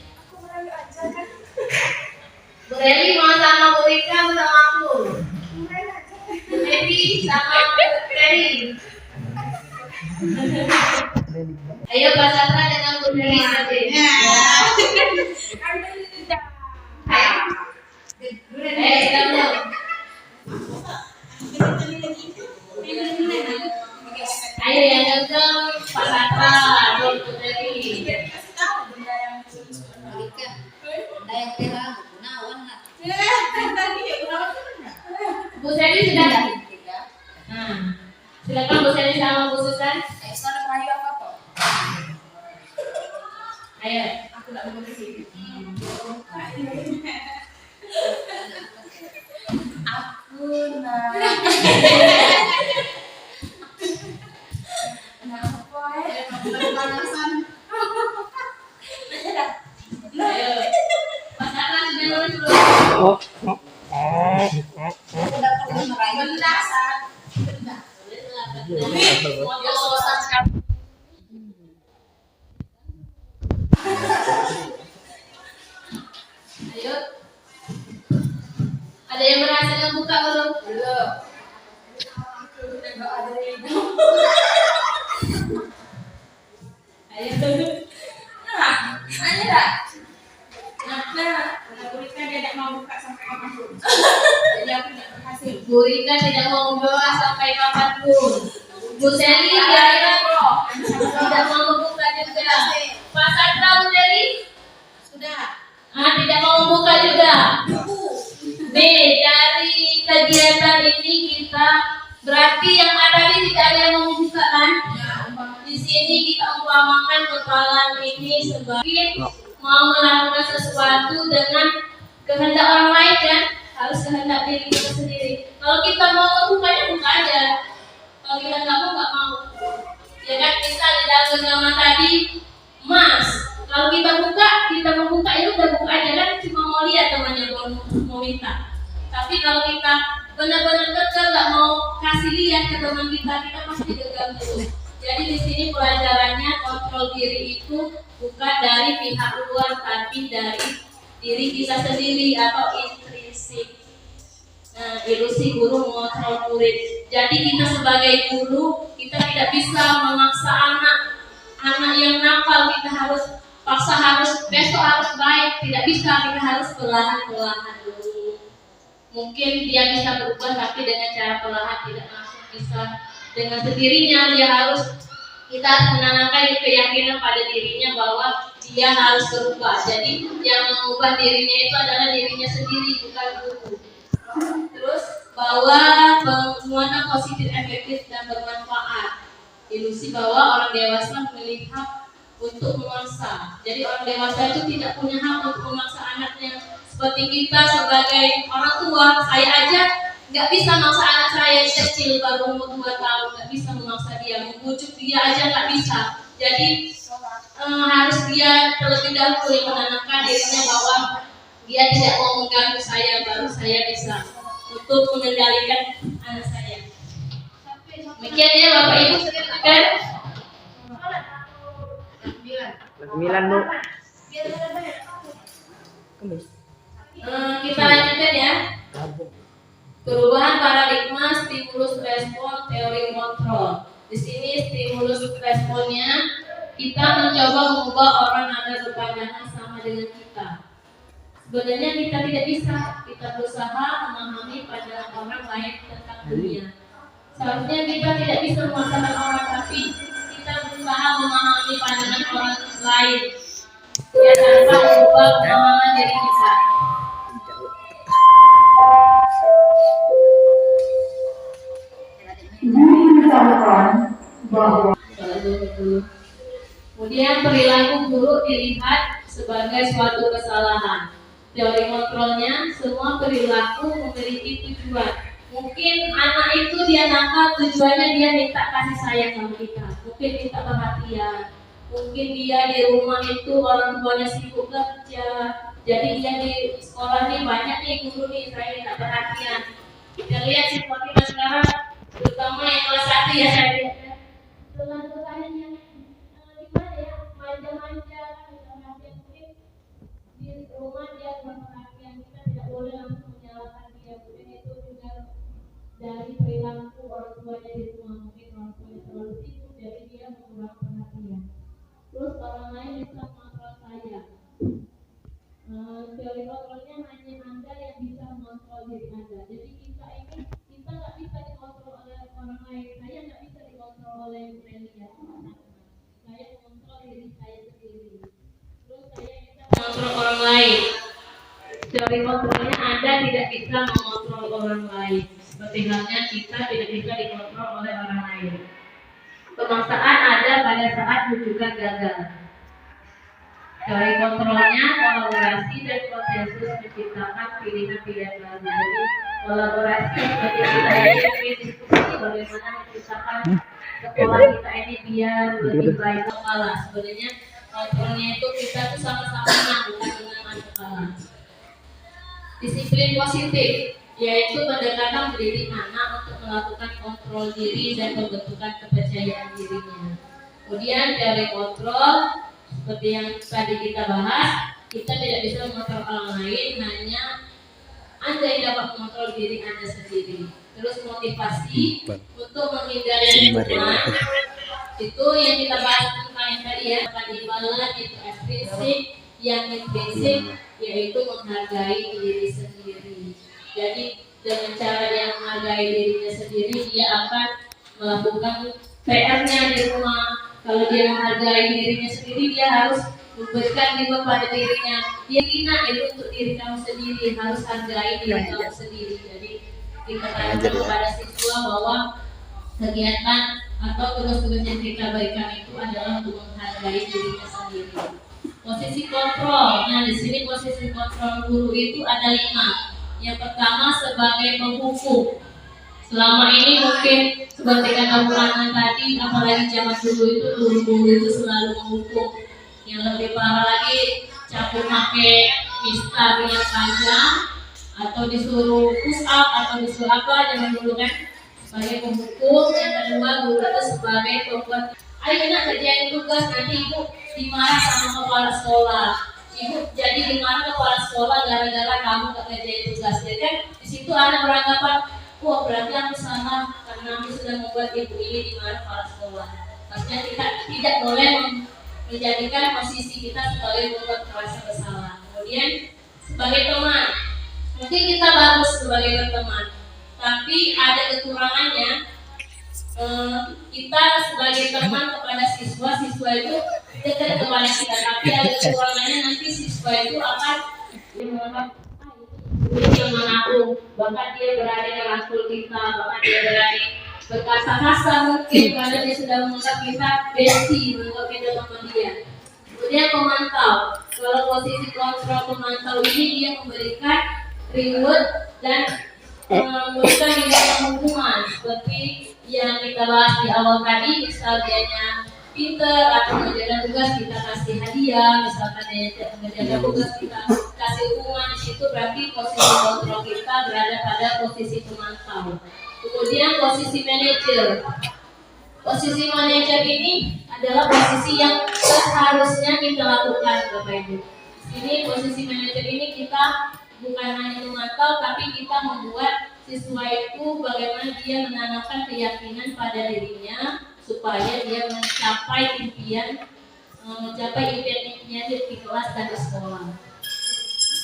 Bu Reli mau sama Bu Rika sama aku. Bu Reli sama Bu Reli. Ayo Pak Sandra dengan Bu Reli nanti. Ayo yang gagal Pak Sandra, Bu Reli. Bu Seli sudah. Nah, silakan Bu Seli sama Bu Susan. Ayo. Aku tidak mau ke sini. Pemanasan. Ayo. Pasangan sudah lulus belum? Udah perlu meraih pemanasan. Ayo. Ada yang berhasil membuka belum? Belum. Ayo. Nah, nanya dah. Kenapa? Burika dia tidak mau buka sampai kapanpun. Jadi aku tidak berhasil. Bu Rika tidak mau membuka sampai kapanpun. Bu Seli kira-kira tidak mau membuka juga. Pak Sandra, Bu Seli? Sudah. Tidak mau membuka juga. B, dari kegiatan ini kita berarti yang ada ini tidak ada yang mau membuka kan? Di sini kita umpamakan kepala ini sebagai mau melakukan sesuatu dengan kehendak orang lain kan? Harus kehendak diri kita sendiri. Kalau kita mau bukanya buka aja. Kalau kita nggak mau. Ya kan kita di dalam genggaman tadi, Mas. Kalau kita membuka itu udah buka aja kan? Cuma mau lihat temannya mau minta. Tapi kalau kita benar-benar kekeh nggak mau kasih lihat ke teman kita pasti gagal dulu. Jadi di sini pelajarannya kontrol diri itu bukan dari pihak luar tapi dari diri kita sendiri atau intrinsik. Nah, ilusi guru mengontrol murid. Jadi kita sebagai guru kita tidak bisa memaksa anak yang nakal. Kita harus besok harus baik. Tidak bisa, kita harus perlahan-perlahan dulu. Mungkin dia bisa berubah tapi dengan cara perlahan, tidak langsung bisa dengan sendirinya. Kita harus menanamkan keyakinan pada dirinya bahwa dia harus berubah. Jadi yang mengubah dirinya itu adalah dirinya sendiri, bukan guru. Terus bahwa penguatan positif, efektif dan bermanfaat. Ilusi bahwa orang dewasa melihat untuk memaksa. Jadi orang dewasa itu tidak punya hak untuk memaksa anaknya. Seperti kita sebagai orang tua, saya aja nggak bisa memaksa anak saya yang kecil baru umur 2 tahun, nggak bisa memaksa dia, membujuk dia aja nggak bisa. Jadi harus dia terlebih dahulu yang menanamkan dirinya bahwa dia tidak mau mengganggu saya, baru saya bisa untuk mengendalikan anak saya. Demikian ya Bapak Ibu sekalian. 9 Bu. Kita lanjutkan ya. Perubahan paradigma, stimulus respon, teori kontrol. Di sini stimulus responnya kita mencoba mengubah orang agar berpandangan sama dengan kita. Sebenarnya kita tidak bisa. Kita berusaha memahami pandangan orang lain tentang dunia. Seharusnya kita tidak bisa memaksakan orang, tapi kita berusaha memahami pandangan orang lain. Ya tanpa mengubah pemahaman diri kita. Kemudian perilaku buruk dilihat sebagai suatu kesalahan. Teori kontrolnya, semua perilaku memiliki tujuan. Mungkin anak itu dia nakal, tujuannya dia minta kasih sayang sama kita. Mungkin minta perhatian. Mungkin dia di rumah itu orang tuanya sibuk kerja. Jadi dia di sekolah nih banyak nih guru nih saya minta perhatian. Kita lihat situasinya sekarang, terutama yang kelas 1 ya saya lihat. Kelas-kelasnya yang gimana ya, manja-manja, kita perhatian mungkin di rumah dia kurang perhatian. Kita tidak boleh langsung menyalahkan dia. Mungkin itu juga dari perilaku orang tuanya di rumah. Mungkin orang tuanya terlalu sibuk, jadi dia kurang perhatian. Terus orang lain bisa mengontrol saya. Teori kontrolnya hanya Anda yang bisa mengontrol diri Anda. Jadi kita nggak bisa dikontrol oleh orang lain. Saya nggak bisa dikontrol oleh Melia. Saya mengontrol diri saya sendiri. Terus saya bisa mengontrol orang lain. Teori kontrolnya Anda tidak bisa mengontrol orang lain. Seperti halnya kita tidak bisa dikontrol oleh orang lain. Pemaksaan ada pada saat rujukan gagal. Teori kontrolnya kolaborasi dan konsensus menciptakan pilihan-pilihan baru. Jadi kolaborasi seperti kita diskusi bagaimana menciptakan sekolah kita ini biar lebih baik kepala. Sebenarnya kontrolnya itu kita tuh sama-sama menang, bukan dengan kepala. Disiplin positif yaitu pendekatan mendidik anak untuk melakukan kontrol diri dan pembentukan kepercayaan dirinya. Kemudian dari kontrol seperti yang tadi kita bahas, kita tidak bisa mengontrol orang lain, hanya Anda yang dapat mengontrol diri Anda sendiri. Terus motivasi untuk menghindari lingkungan itu yang kita bahas tentang yang tadi ya, imbalan itu ekstrinsik, yang intrinsik yaitu menghargai diri sendiri. Jadi dengan cara dia menghargai dirinya sendiri, dia akan melakukan PR-nya di rumah. Kalau dia menghargai dirinya sendiri, dia harus memberikan nilai pada dirinya. Dia hina itu untuk diri kamu sendiri, harus hargai diri kamu sendiri. Jadi kita katakan kepada siswa bahwa kegiatan atau tugas-tugas yang kita berikan itu adalah untuk menghargai dirinya sendiri. Posisi kontrol. Nah, di sini posisi kontrol guru itu ada 5. Yang pertama sebagai penghukum. Selama ini mungkin seperti kata Bu Ana tadi, apalagi zaman dulu itu guru-guru itu selalu menghukum. Yang lebih parah lagi, campur pakai mistar yang panjang, atau disuruh push up, atau disuruh apa zaman dulu kan, sebagai penghukum. Yang kedua, guru itu sebagai pembuat. Ayo nak kerjain tugas, nanti ibu dimarah sama kepala sekolah. Ibu jadi dimarah kepala sekolah gara-gara kamu gak kerjain tugas. Jadi kan di situ anak beranggapan, wah berarti aku salah karena aku sudah membuat ibu ini dimarah kepala sekolah. Maksudnya kita tidak boleh menjadikan posisi kita sebagai membuat merasa bersalah. Kemudian sebagai teman, mungkin kita bagus sebagai berteman, tapi ada kekurangannya. Kita sebagai teman kepada siswa itu dekat kepada kita, tapi ada kekurangannya, nanti siswa itu akan menganggap yang manapun, bahkan dia berani merangkul kita, bahkan dia berani berkasa-kasa mungkin karena dia sudah menganggap kita bestie, menganggap kita teman dia. Kemudian pemantau, kalau posisi kontrol pemantau ini dia memberikan reward dan memberikan nilai hukuman seperti yang kita bahas di awal tadi. Misal dianya pinter atau mengerjakan tugas, kita kasih hadiah. Misalkan dia mengerjakan tugas, kita kasih hukuman. Di situ berarti posisi kontrol kita berada pada posisi pemantau. Kemudian posisi manajer. Posisi manajer ini adalah posisi yang seharusnya kita lakukan, Bapak Ibu. Ini posisi manajer ini kita bukan hanya memantau, tapi kita membuat siswa itu bagaimana dia menanamkan keyakinan pada dirinya supaya dia mencapai impian di kelas dan di sekolah.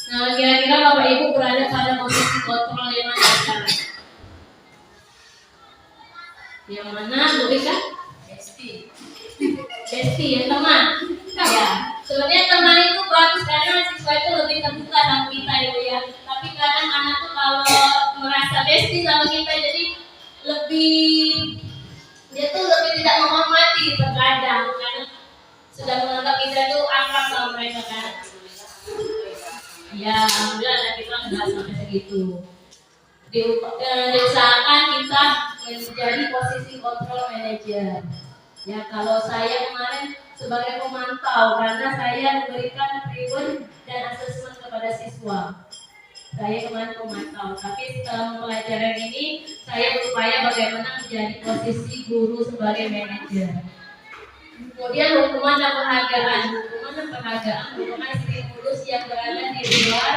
Nah, kira-kira Bapak Ibu berada pada posisi kontrol yang mana sekarang? Yang mana, Bu Rika? Bestie, yang teman. Ya, sebenarnya teman itu bagus karena siswa itu lebih terbuka sama kita ya. Tapi kadang anak tuh kalau merasa bestie sama kita, jadi dia tuh lebih tidak menghormati terkadang karena sudah menganggap kita tuh akrab sama mereka kan. Ya, alhamdulillah nanti kita nggak sampai segitu. Diusahakan kita menjadi posisi kontrol manager. Ya, kalau saya kemarin sebagai pemantau karena saya memberikan reward dan asesmen kepada siswa. Saya kemarin pemantau, tapi setelah pelajaran ini saya berupaya bagaimana menjadi posisi guru sebagai manajer. Kemudian hukuman dan penghargaan. Hukuman dan penghargaan merupakan stimulus yang berada di luar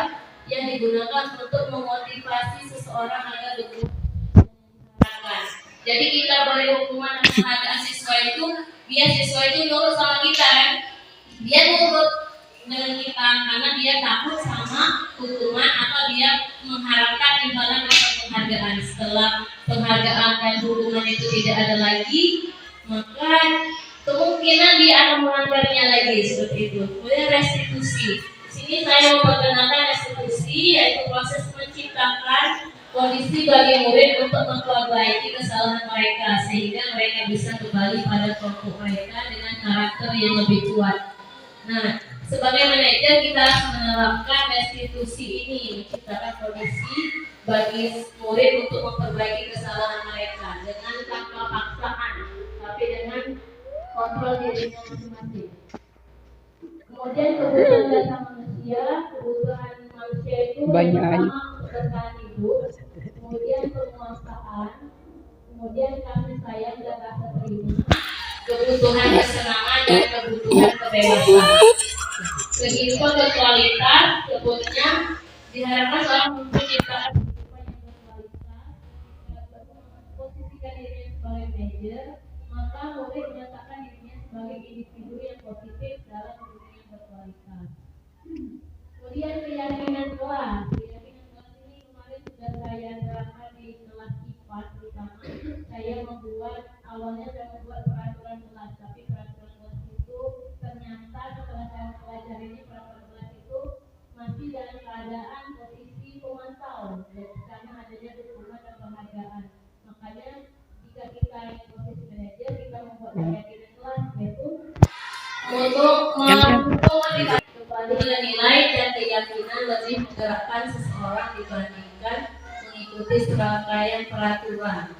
yang digunakan untuk memotivasi seseorang agar lebih menyenangkan. Jadi kita beri hukuman dan penghargaan siswa itu biar siswa itu nurut sama kita kan. Dia nurut dengan kita karena dia takut sama hukuman atau dia mengharapkan imbalan atau penghargaan. Setelah penghargaan dan hukuman itu tidak ada lagi, maka kemungkinan dia akan melanggarnya lagi seperti itu. Kemudian restitusi. Di sini saya memperkenalkan restitusi, yaitu proses menciptakan kondisi bagi murid untuk memperbaiki kesalahan mereka sehingga mereka bisa kembali pada kelompok mereka dengan karakter yang lebih kuat. Nah, sebagai manajer kita harus menerapkan restitusi ini, menciptakan kondisi bagi murid untuk memperbaiki kesalahan mereka dengan tanpa paksaan, tapi kontrol dirinya masing-masing. Kemudian kebutuhan dasar manusia, kebutuhan manusia itu yang pertama untuk bertahan hidup, kemudian penguasaan, kemudian kasih sayang dan rasa terima, kebutuhan kesenangan dan kebutuhan kebebasan. Kehidupan berkualitas sebutnya diharapkan seorang menciptakan kehidupan yang berkualitas. Posisikan dirinya sebagai manajer, maka murid menyatakan dirinya sebagai individu yang positif dalam dunia yang berkualitas. Kemudian keyakinan kelas ini kemarin sudah saya terangkan di kelas IPA terutama. Saya awalnya membuat peraturan kelas, tapi peraturan kelas itu ternyata setelah saya mempelajari ini peraturan kelas itu masih dalam keadaan posisi pemantau, karena adanya dukungan dan penghargaan. Makanya jika kita yang posisi manajer, kita membuat keyakinan kelas yaitu untuk kembali nilai dan keyakinan lebih menggerakkan seseorang dibandingkan mengikuti serangkaian peraturan.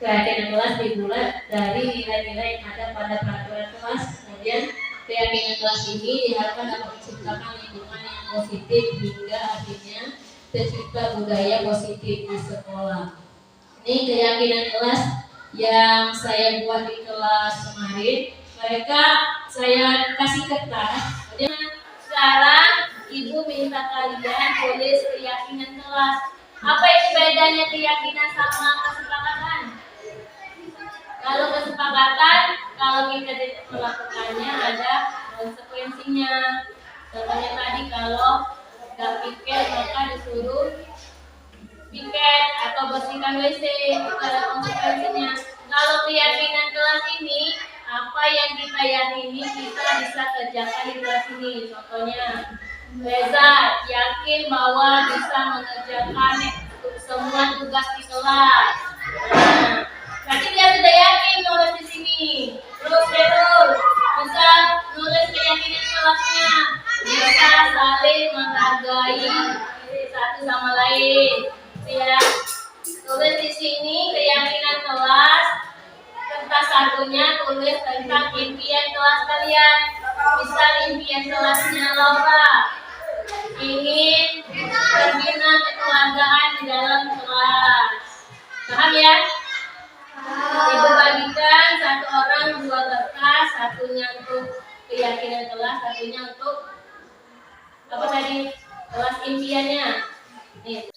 Keyakinan kelas dibuat dari nilai-nilai yang ada pada peraturan kelas. Kemudian keyakinan kelas ini diharapkan dapat menciptakan lingkungan yang positif hingga akhirnya tercipta budaya positif di sekolah. Ini keyakinan kelas yang saya buat di kelas kemarin. Mereka saya kasih kertas. Sekarang ibu minta kalian tulis keyakinan kelas. Apa itu bedanya keyakinan sama kesepakatan? Kalau kesepakatan, kalau kita tidak melakukannya ada konsekuensinya. Contohnya tadi kalau nggak piket maka disuruh piket atau bersihkan WC, itu ada konsekuensinya. Kalau keyakinan kelas ini, apa yang kita yakini kita bisa kerjakan di kelas ini. Contohnya, Reza yakin bahwa bisa mengerjakan semua tugas di kelas. Nah, berarti dia sudah yakin nulis di sini. Terus bisa nulis keyakinan kelasnya, bisa saling menghargai satu sama lain. Ya, tulis di sini keyakinan kelas. Kertas satunya tulis tentang impian kelas kalian. Misal impian kelasnya Laura ingin terbina kekeluargaan di dalam kelas. Paham ya? Ibu bagikan satu orang 2 kertas, satunya untuk keyakinan kelas, satunya untuk apa tadi? Kelas impiannya. Nih.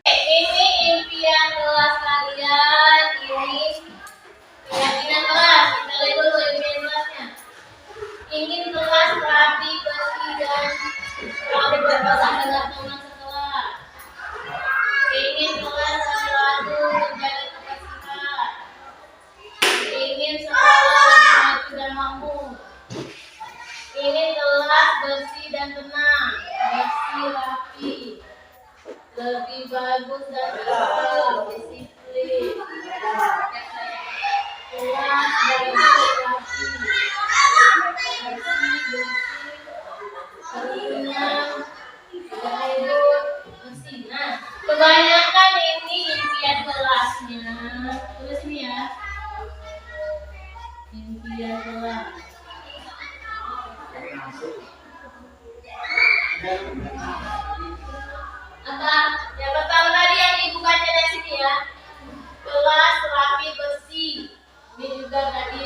Ini impian kelas kalian, ini keyakinan kelas. Kita lihat dulu impian kelasnya. Ingin kelas rapi, bersih dan selalu berbalas dengan teman sekelas. Ingin kelas selalu menjadi kebersihan. Ingin sekolah lebih maju dan makmur. Ingin kelas bersih dan tenang, bersih rapi. Lebih bagus dan betul, disiplin. Kelas bagus rapi, bersih, kenyang, hidup, bersih. Nah, kebanyakan ini impian kelasnya. Tulis ini ya. Impian kelas. Apa? Yang pertama tadi yang ibu baca dari sini ya. Kelas rapi bersih. Ini juga tadi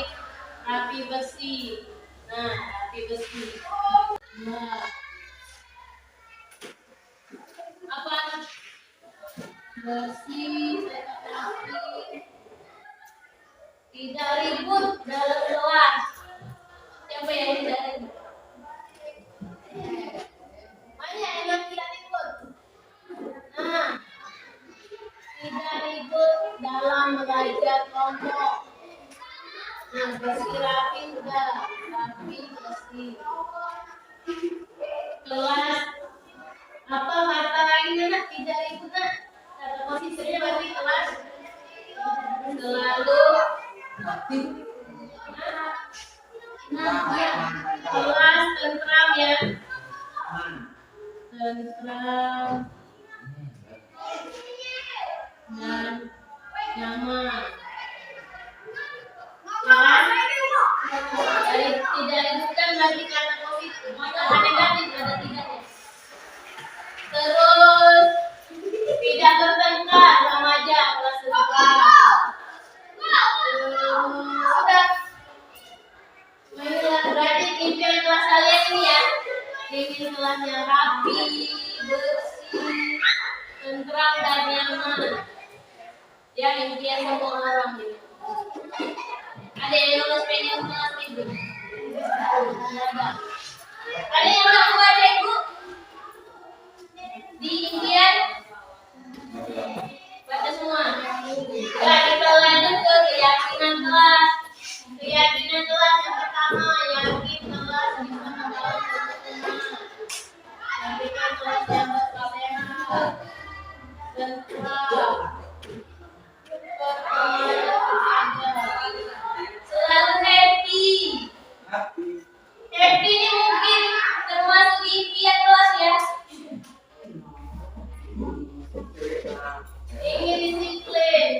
rapi bersih. Nah, rapi bersih. Nah. Apa? Bersih, rapi. Tidak ribut dalam kelas. Siapa yang tidak ribut? belajar kelompok. Nah, bersih rapi udah, rapi bersih. Kelas apa kata lainnya nak? Tidak ikut nak. Kata posisinya berarti kelas selalu kelas tentram ya. Tentram dan nyaman. Dari tidak bukan berarti kata COVID, kata negatif ada tidaknya. Terus tidak bertengkar sama aja kelas tentram. Udah. Berarti impian kelas kalian ini ya, ingin kelas yang rapi, bersih, tentram dan nyaman. Ya impian semua orang gitu. Ada yang lulus pengen kelas itu? Ada. Ada yang ngaku ada ibu? Di impian? Baca semua. Nah, kita lanjut ke keyakinan kelas. Keyakinan kelas yang pertama, yakin kelas bisa membawa keuntungan. Yakin kelas yang berkesehat, tentram, selalu happy. Happy ini mungkin termasuk di impian kelas ya. Ingin disiplin,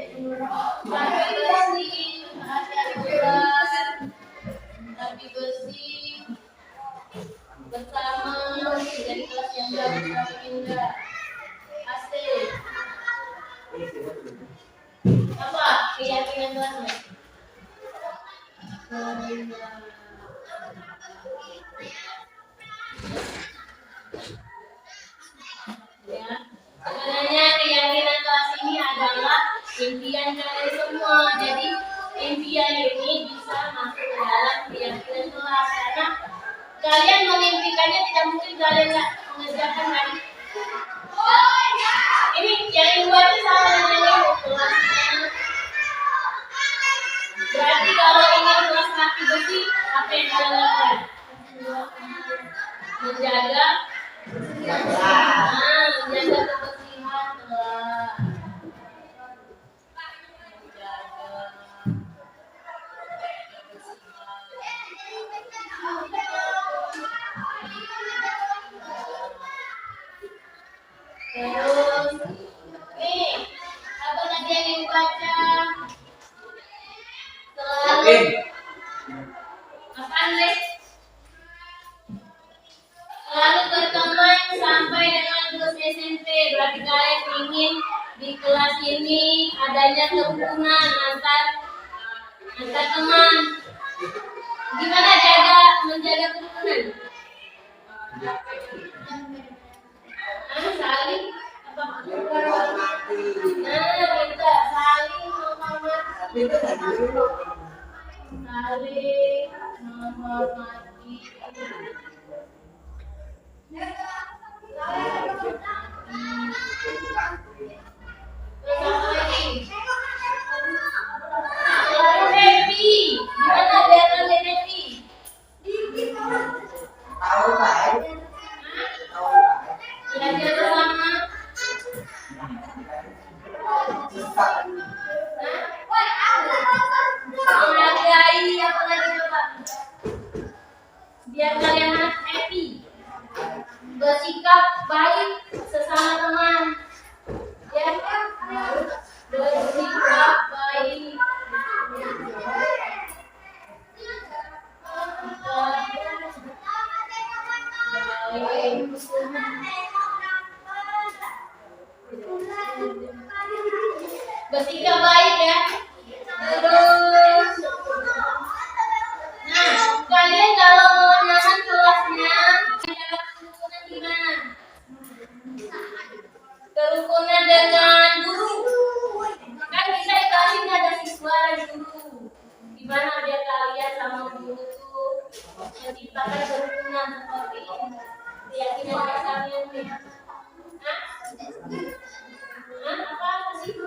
tapi bersih, perhatian kelas, tapi bersih, bersama, jadi kelas yang bagus tapi indah. Asik. Apa keyakinan kelasnya? Ya, sebenarnya keyakinan kelas ini adalah impian kalian semua. Jadi impian ini bisa masuk ke dalam keyakinan kelas karena kalian memimpikannya, tidak mungkin kalian nggak mengerjakan kan? Ya. Ini yang dibuatnya sama dengan yang kelasnya. Berarti kalau ingin kelas rapi bersih, apa yang kalian lakukan? Menjaga menjaga kebersihan kelas. Terus, nih, apa tadi yang dibaca? Selalu apaan deh? Selalu berteman sampai dengan lulus SMP. Berarti kalian ingin di kelas ini adanya kerukunan antar teman. Gimana menjaga kerukunan? Saling apa? Nah, kita saling menghormati. Saling menghormati. Selalu happy. Gimana biar kalian happy? Belajar bersama. Menghargai apa lagi coba? Biar kalian happy. Bersikap baik sesama teman. Ya, bersikap baik. Bersikap baik ya. Terus, nah kalian kalau mau nyaman kelasnya, kerukunan gimana? Kerukunan dengan guru. Kan kita di kelas ini ada siswa dan guru. Gimana biar kalian sama guru tuh menciptakan kerukunan seperti ini? Keyakinan kalian nih. Hah? Apa sih?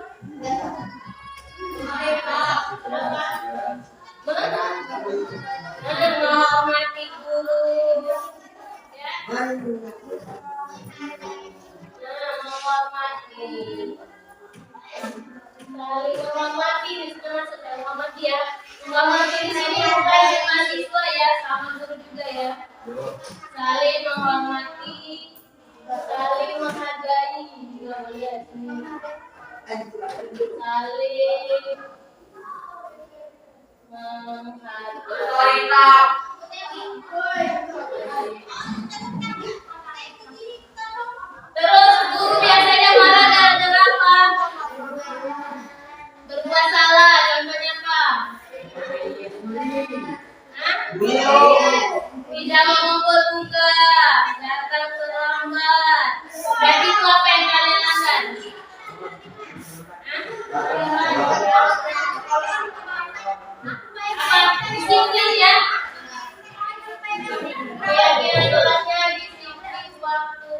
Terus guru biasanya marah gara-gara apa? Berbuat salah, contohnya apa? Tidak mengumpul tugas, datang terlambat. Jadi itu apa yang kalian lakukan? Disiplin ya. Keyakinan kelasnya disiplin waktu.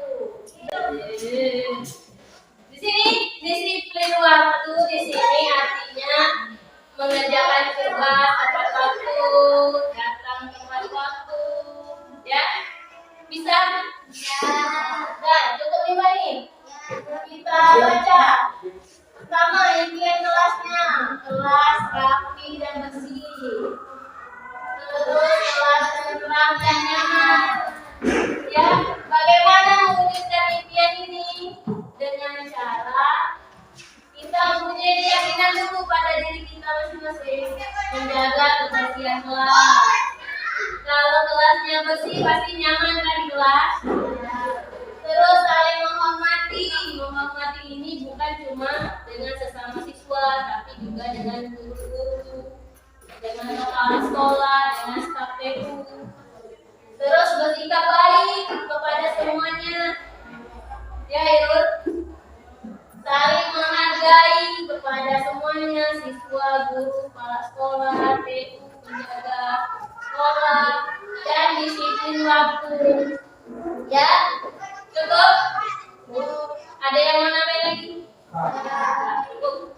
Di sini disiplin waktu di sini artinya mengerjakan tugas tepat waktu, datang tepat waktu, ya bisa? Nah, cukup 5 nih. Kita baca. Pertama, impian kelasnya, kelas rapi dan bersih. Terus kelas tenang dan nyaman. Ya, bagaimana mewujudkan impian ini? Dengan cara kita mempunyai keyakinan dulu pada diri kita masing-masing, menjaga kebersihan kelas. Kalau kelasnya bersih, pasti nyaman kan di kelas. Terus saling menghormati. Menghormati ini bukan cuma dengan sesama siswa, tapi juga dengan guru-guru, dengan kepala sekolah, dengan staf TU. Terus bersikap baik kepada semuanya. Ya, Irul. Saling menghargai kepada semuanya, siswa, guru, kepala sekolah, TU, penjaga sekolah, dan disiplin waktu. Ya, cukup? Ada yang mau nambahin lagi? Cukup.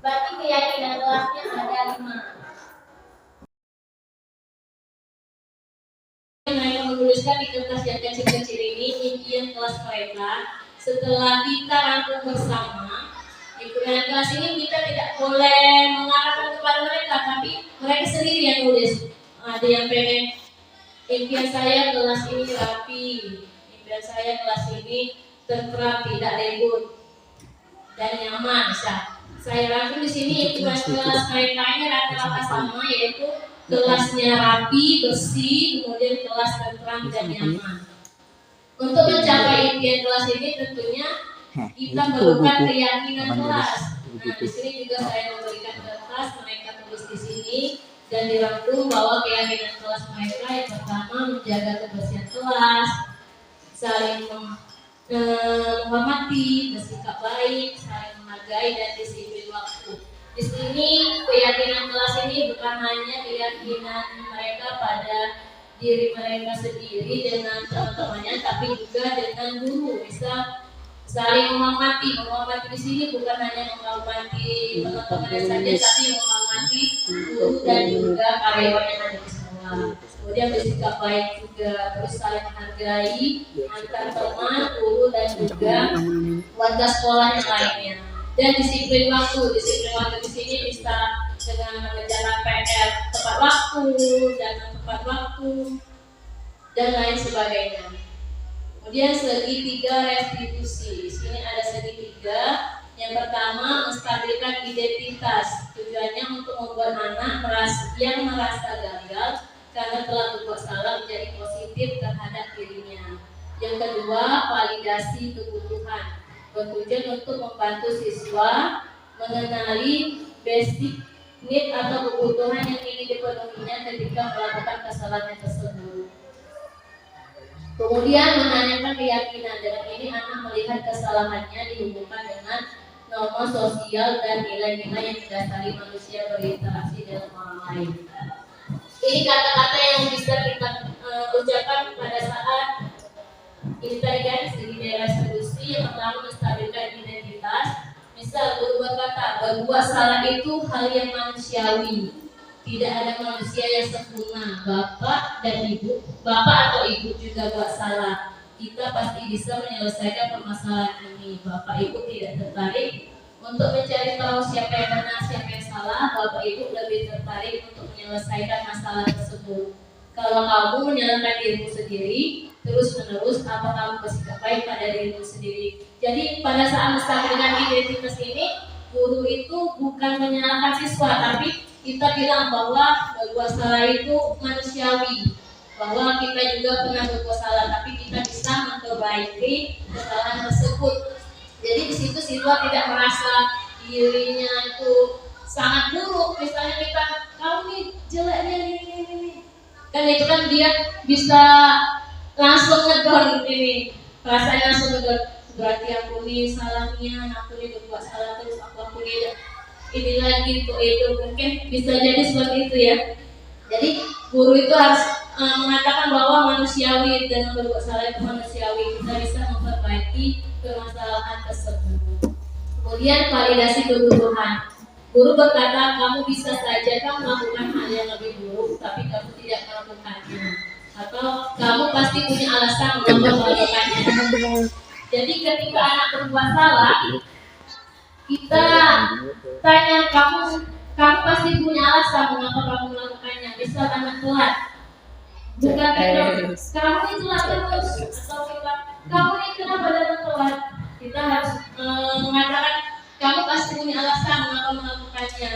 Berarti keyakinan kelasnya ada 5. Mereka menuliskan di kertas yang kecil-kecil ini impian kelas mereka. Setelah kita rangkum bersama, impian kelas ini kita tidak boleh mengarahkan kepada mereka, tapi mereka sendiri yang nulis. Ada yang pengen impian saya kelas ini rapi, impian saya kelas ini tertera, tidak ribut dan nyaman. Saya rangkum di sini impian kelas mereka ini rata-rata sama, yaitu kelasnya rapi, bersih, kemudian kelas tentram dan nyaman. Untuk mencapai impian kelas ini tentunya kita memerlukan keyakinan kelas. Nah, di sini juga saya memberikan kertas, mereka tulis di sini dan dirangkum bahwa keyakinan kelas mereka yang pertama menjaga kebersihan kelas, saling menghormati, bersikap baik, saling menghargai dan disiplin waktu. Di sini keyakinan kelas ini bukan hanya keyakinan mereka pada diri mereka sendiri dengan teman-temannya, tapi juga dengan guru. Bisa saling menghormati. Menghormati di sini bukan hanya menghormati teman-temannya saja, tapi menghormati guru dan juga karyawan yang ada di sekolah. Kemudian bersikap baik juga, terus saling menghargai antar teman, guru dan juga warga sekolah yang lainnya. Dan disiplin waktu di sini bisa dengan mengerjakan PR tepat waktu, jangan tepat waktu, dan lain sebagainya. Kemudian segitiga restitusi. Di sini ada segitiga. Yang pertama, menstabilkan identitas. Tujuannya untuk membuat anak yang merasa gagal karena telah berbuat salah menjadi positif terhadap dirinya. Yang kedua, validasi kebutuhan. Bertujuan untuk membantu siswa mengenali basic need atau kebutuhan yang ingin dipenuhinya ketika melakukan kesalahan tersebut. Kemudian menanyakan keyakinan. Dengan ini anak melihat kesalahannya dihubungkan dengan norma sosial dan nilai-nilai yang mendasari manusia berinteraksi dengan orang lain. Ini kata-kata yang bisa kita ucapkan pada saat ini tadi kan segi daerah restitusi. Yang pertama, menstabilkan identitas. Misal berbuat kata, berbuat salah itu hal yang manusiawi. Tidak ada manusia yang sempurna. Bapak atau ibu juga buat salah. Kita pasti bisa menyelesaikan permasalahan ini. Bapak ibu tidak tertarik untuk mencari tahu siapa yang benar, siapa yang salah. Bapak ibu lebih tertarik untuk menyelesaikan masalah tersebut. Kalau kamu menyalahkan dirimu sendiri, terus-menerus, apa kamu bersikap baik pada dirimu sendiri? Jadi pada saat menstabilkan identitas ini, guru itu bukan menyalahkan siswa, tapi kita bilang bahwa berbuat salah itu manusiawi, bahwa kita juga pernah berbuat salah, tapi kita bisa memperbaiki kesalahan tersebut. Jadi di situ siswa tidak merasa dirinya itu sangat buruk. Misalnya kita, kamu nih jeleknya ini, kan itu kan dia bisa langsung ngedon ini, rasanya langsung ngedon. Berarti aku nih salahnya, aku nih berbuat salah terus, aku nih ini lagi itu mungkin bisa jadi seperti itu ya. Jadi guru itu harus mengatakan bahwa manusiawi dan berbuat salah itu manusiawi, kita bisa memperbaiki permasalahan tersebut. Kemudian validasi kebutuhan. Guru berkata kamu bisa saja kamu melakukan hal yang lebih buruk, tapi kamu tidak melakukannya, atau kamu pasti punya alasan untuk melakukannya. Jadi ketika anak berbuat salah, kita tanya kamu pasti punya alasan mengapa kamu melakukannya. Misal anak telat, bukan kita kamu ini telat terus, atau kita kamu ini kenapa datang telat. Kita harus mengatakan kamu pasti punya alasan mengapa melakukannya,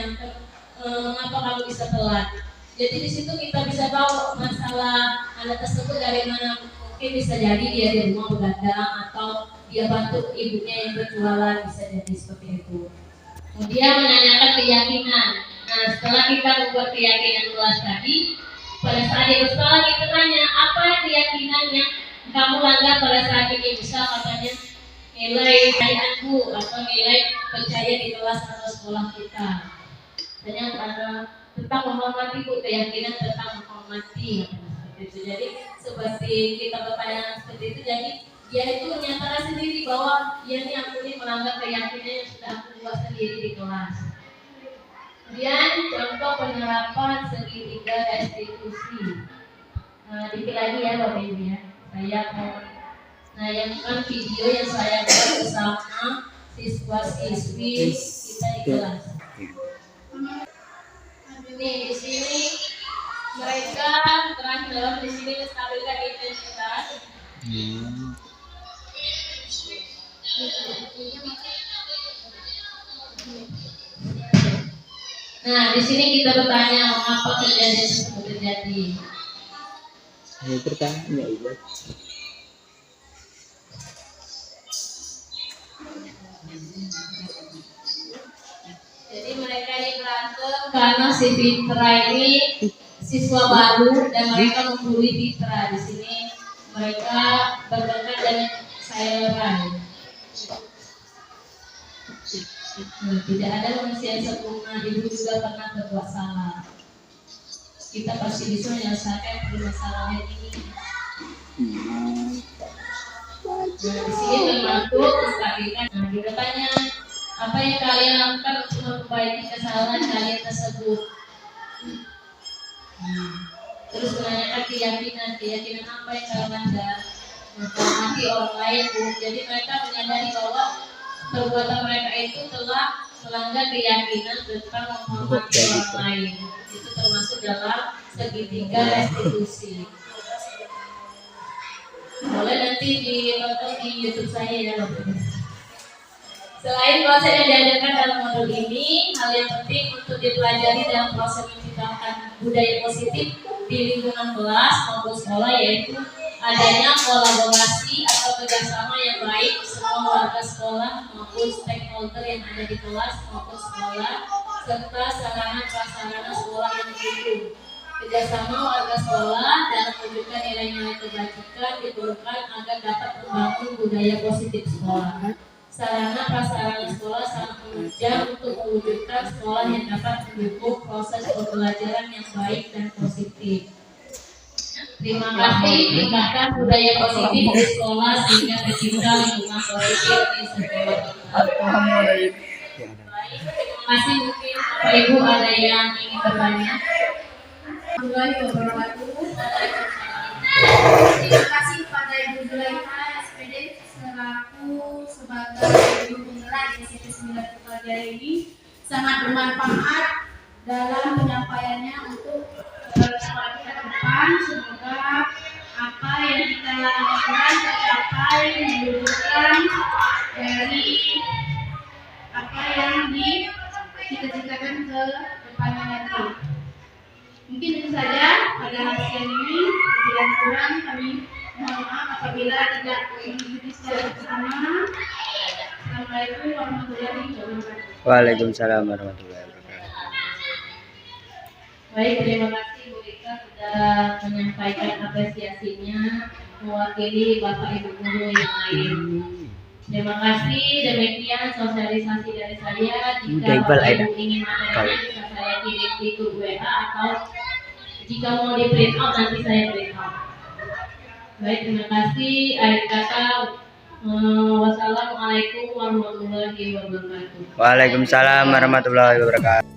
mengapa kamu bisa telat. Jadi di situ kita bisa tahu masalah anak tersebut dari mana. Mungkin bisa jadi dia di rumah begadang, atau dia bantu ibunya yang berjualan, bisa jadi seperti itu. Kemudian menanyakan keyakinan. Nah, setelah kita membuat keyakinan kelas tadi, pada saat dia bersalah kita tanya apa keyakinan yang kamu langgar pada saat ini. Bisa katanya nilai kepercayaanku atau nilai percaya di kelas atau sekolah kita. Dan yang tentang menghormati, keyakinan tentang menghormati. Itu. Jadi seperti kita bertanya seperti itu, jadi dia itu menyatakan sendiri bahwa dia ini aku ini melanggar keyakinan yang sudah aku buat sendiri di kelas. Kemudian contoh penerapan segitiga restitusi. Nah, dikit lagi ya Bapak Ibu ya. Saya mau menayangkan video yang saya buat bersama siswa-siswi kita di kelas. Nih di sini mereka terakhir dalam di sini menstabilkan intensitas. Nah, di sini kita bertanya mengapa kejadian tersebut terjadi. Ini pertanyaan ya. Jadi mereka ini berantem karena si Fitra ini siswa baru dan mereka membuli Fitra. Di sini mereka berdekat dengan saya lain. Tidak ada manusia yang sempurna, ibu juga pernah berbuat salah. Kita pasti bisa menyelesaikan permasalahan ini. Nah, di sini termasuk kestabilan. Nah, kita tanya apa yang kalian lakukan untuk memperbaiki kesalahan kalian tersebut. Terus menanyakan keyakinan apa yang kalian langgar, menghormati orang lain. Jadi mereka menyadari bahwa perbuatan mereka itu telah melanggar keyakinan tentang menghormati orang lain. Itu termasuk dalam segitiga restitusi. Boleh nanti ditonton di YouTube saya ya. Selain proses yang diajarkan dalam modul ini, hal yang penting untuk dipelajari dalam proses menciptakan budaya positif di lingkungan kelas maupun sekolah, yaitu adanya kolaborasi atau kerjasama yang baik semua warga sekolah maupun stakeholder yang ada di kelas maupun sekolah, serta sarana-prasarana sekolah yang mendukung. Kerjasama warga sekolah dalam mewujudkan nilai-nilai kebajikan diperlukan agar dapat membangun budaya positif sekolah. Sarana prasarana sekolah sangat menunjang untuk mewujudkan sekolah yang dapat mendukung proses pembelajaran yang baik dan positif. Terima kasih, tingkatkan budaya positif di sekolah sehingga tercipta lingkungan positif di sekolah. Terima kasih, mungkin Bapak Ibu ada yang ingin bertanya. Terima kasih kepada Ibu Zulaikha SPD selaku sebagai guru penggerak di SMP 9 Putrajaya ini sangat bermanfaat dalam penyampaiannya untuk sekolah kita ke depan. Semoga apa yang kita lakukan tercapai mewujudkan dari apa yang dicita-citakan ke depan. kami nanti. Mungkin itu saja pada siang ini. Bila kurang kami mohon maaf apabila tidak mengikuti secara bersama. Assalamualaikum warahmatullahi wabarakatuh. Waalaikumsalam warahmatullahi wabarakatuh. Baik, terima kasih Bu Rika sudah menyampaikan apresiasinya mewakili Bapak Ibu guru yang lain. Terima kasih, demikian sosialisasi dari saya. Jika Bapak Ibu ingin materi bisa saya kirim di grup WA atau jika mau di print out nanti saya print out. Baik, terima kasih. Akhir kata, wassalamualaikum warahmatullahi wabarakatuh. Waalaikumsalam warahmatullahi wabarakatuh.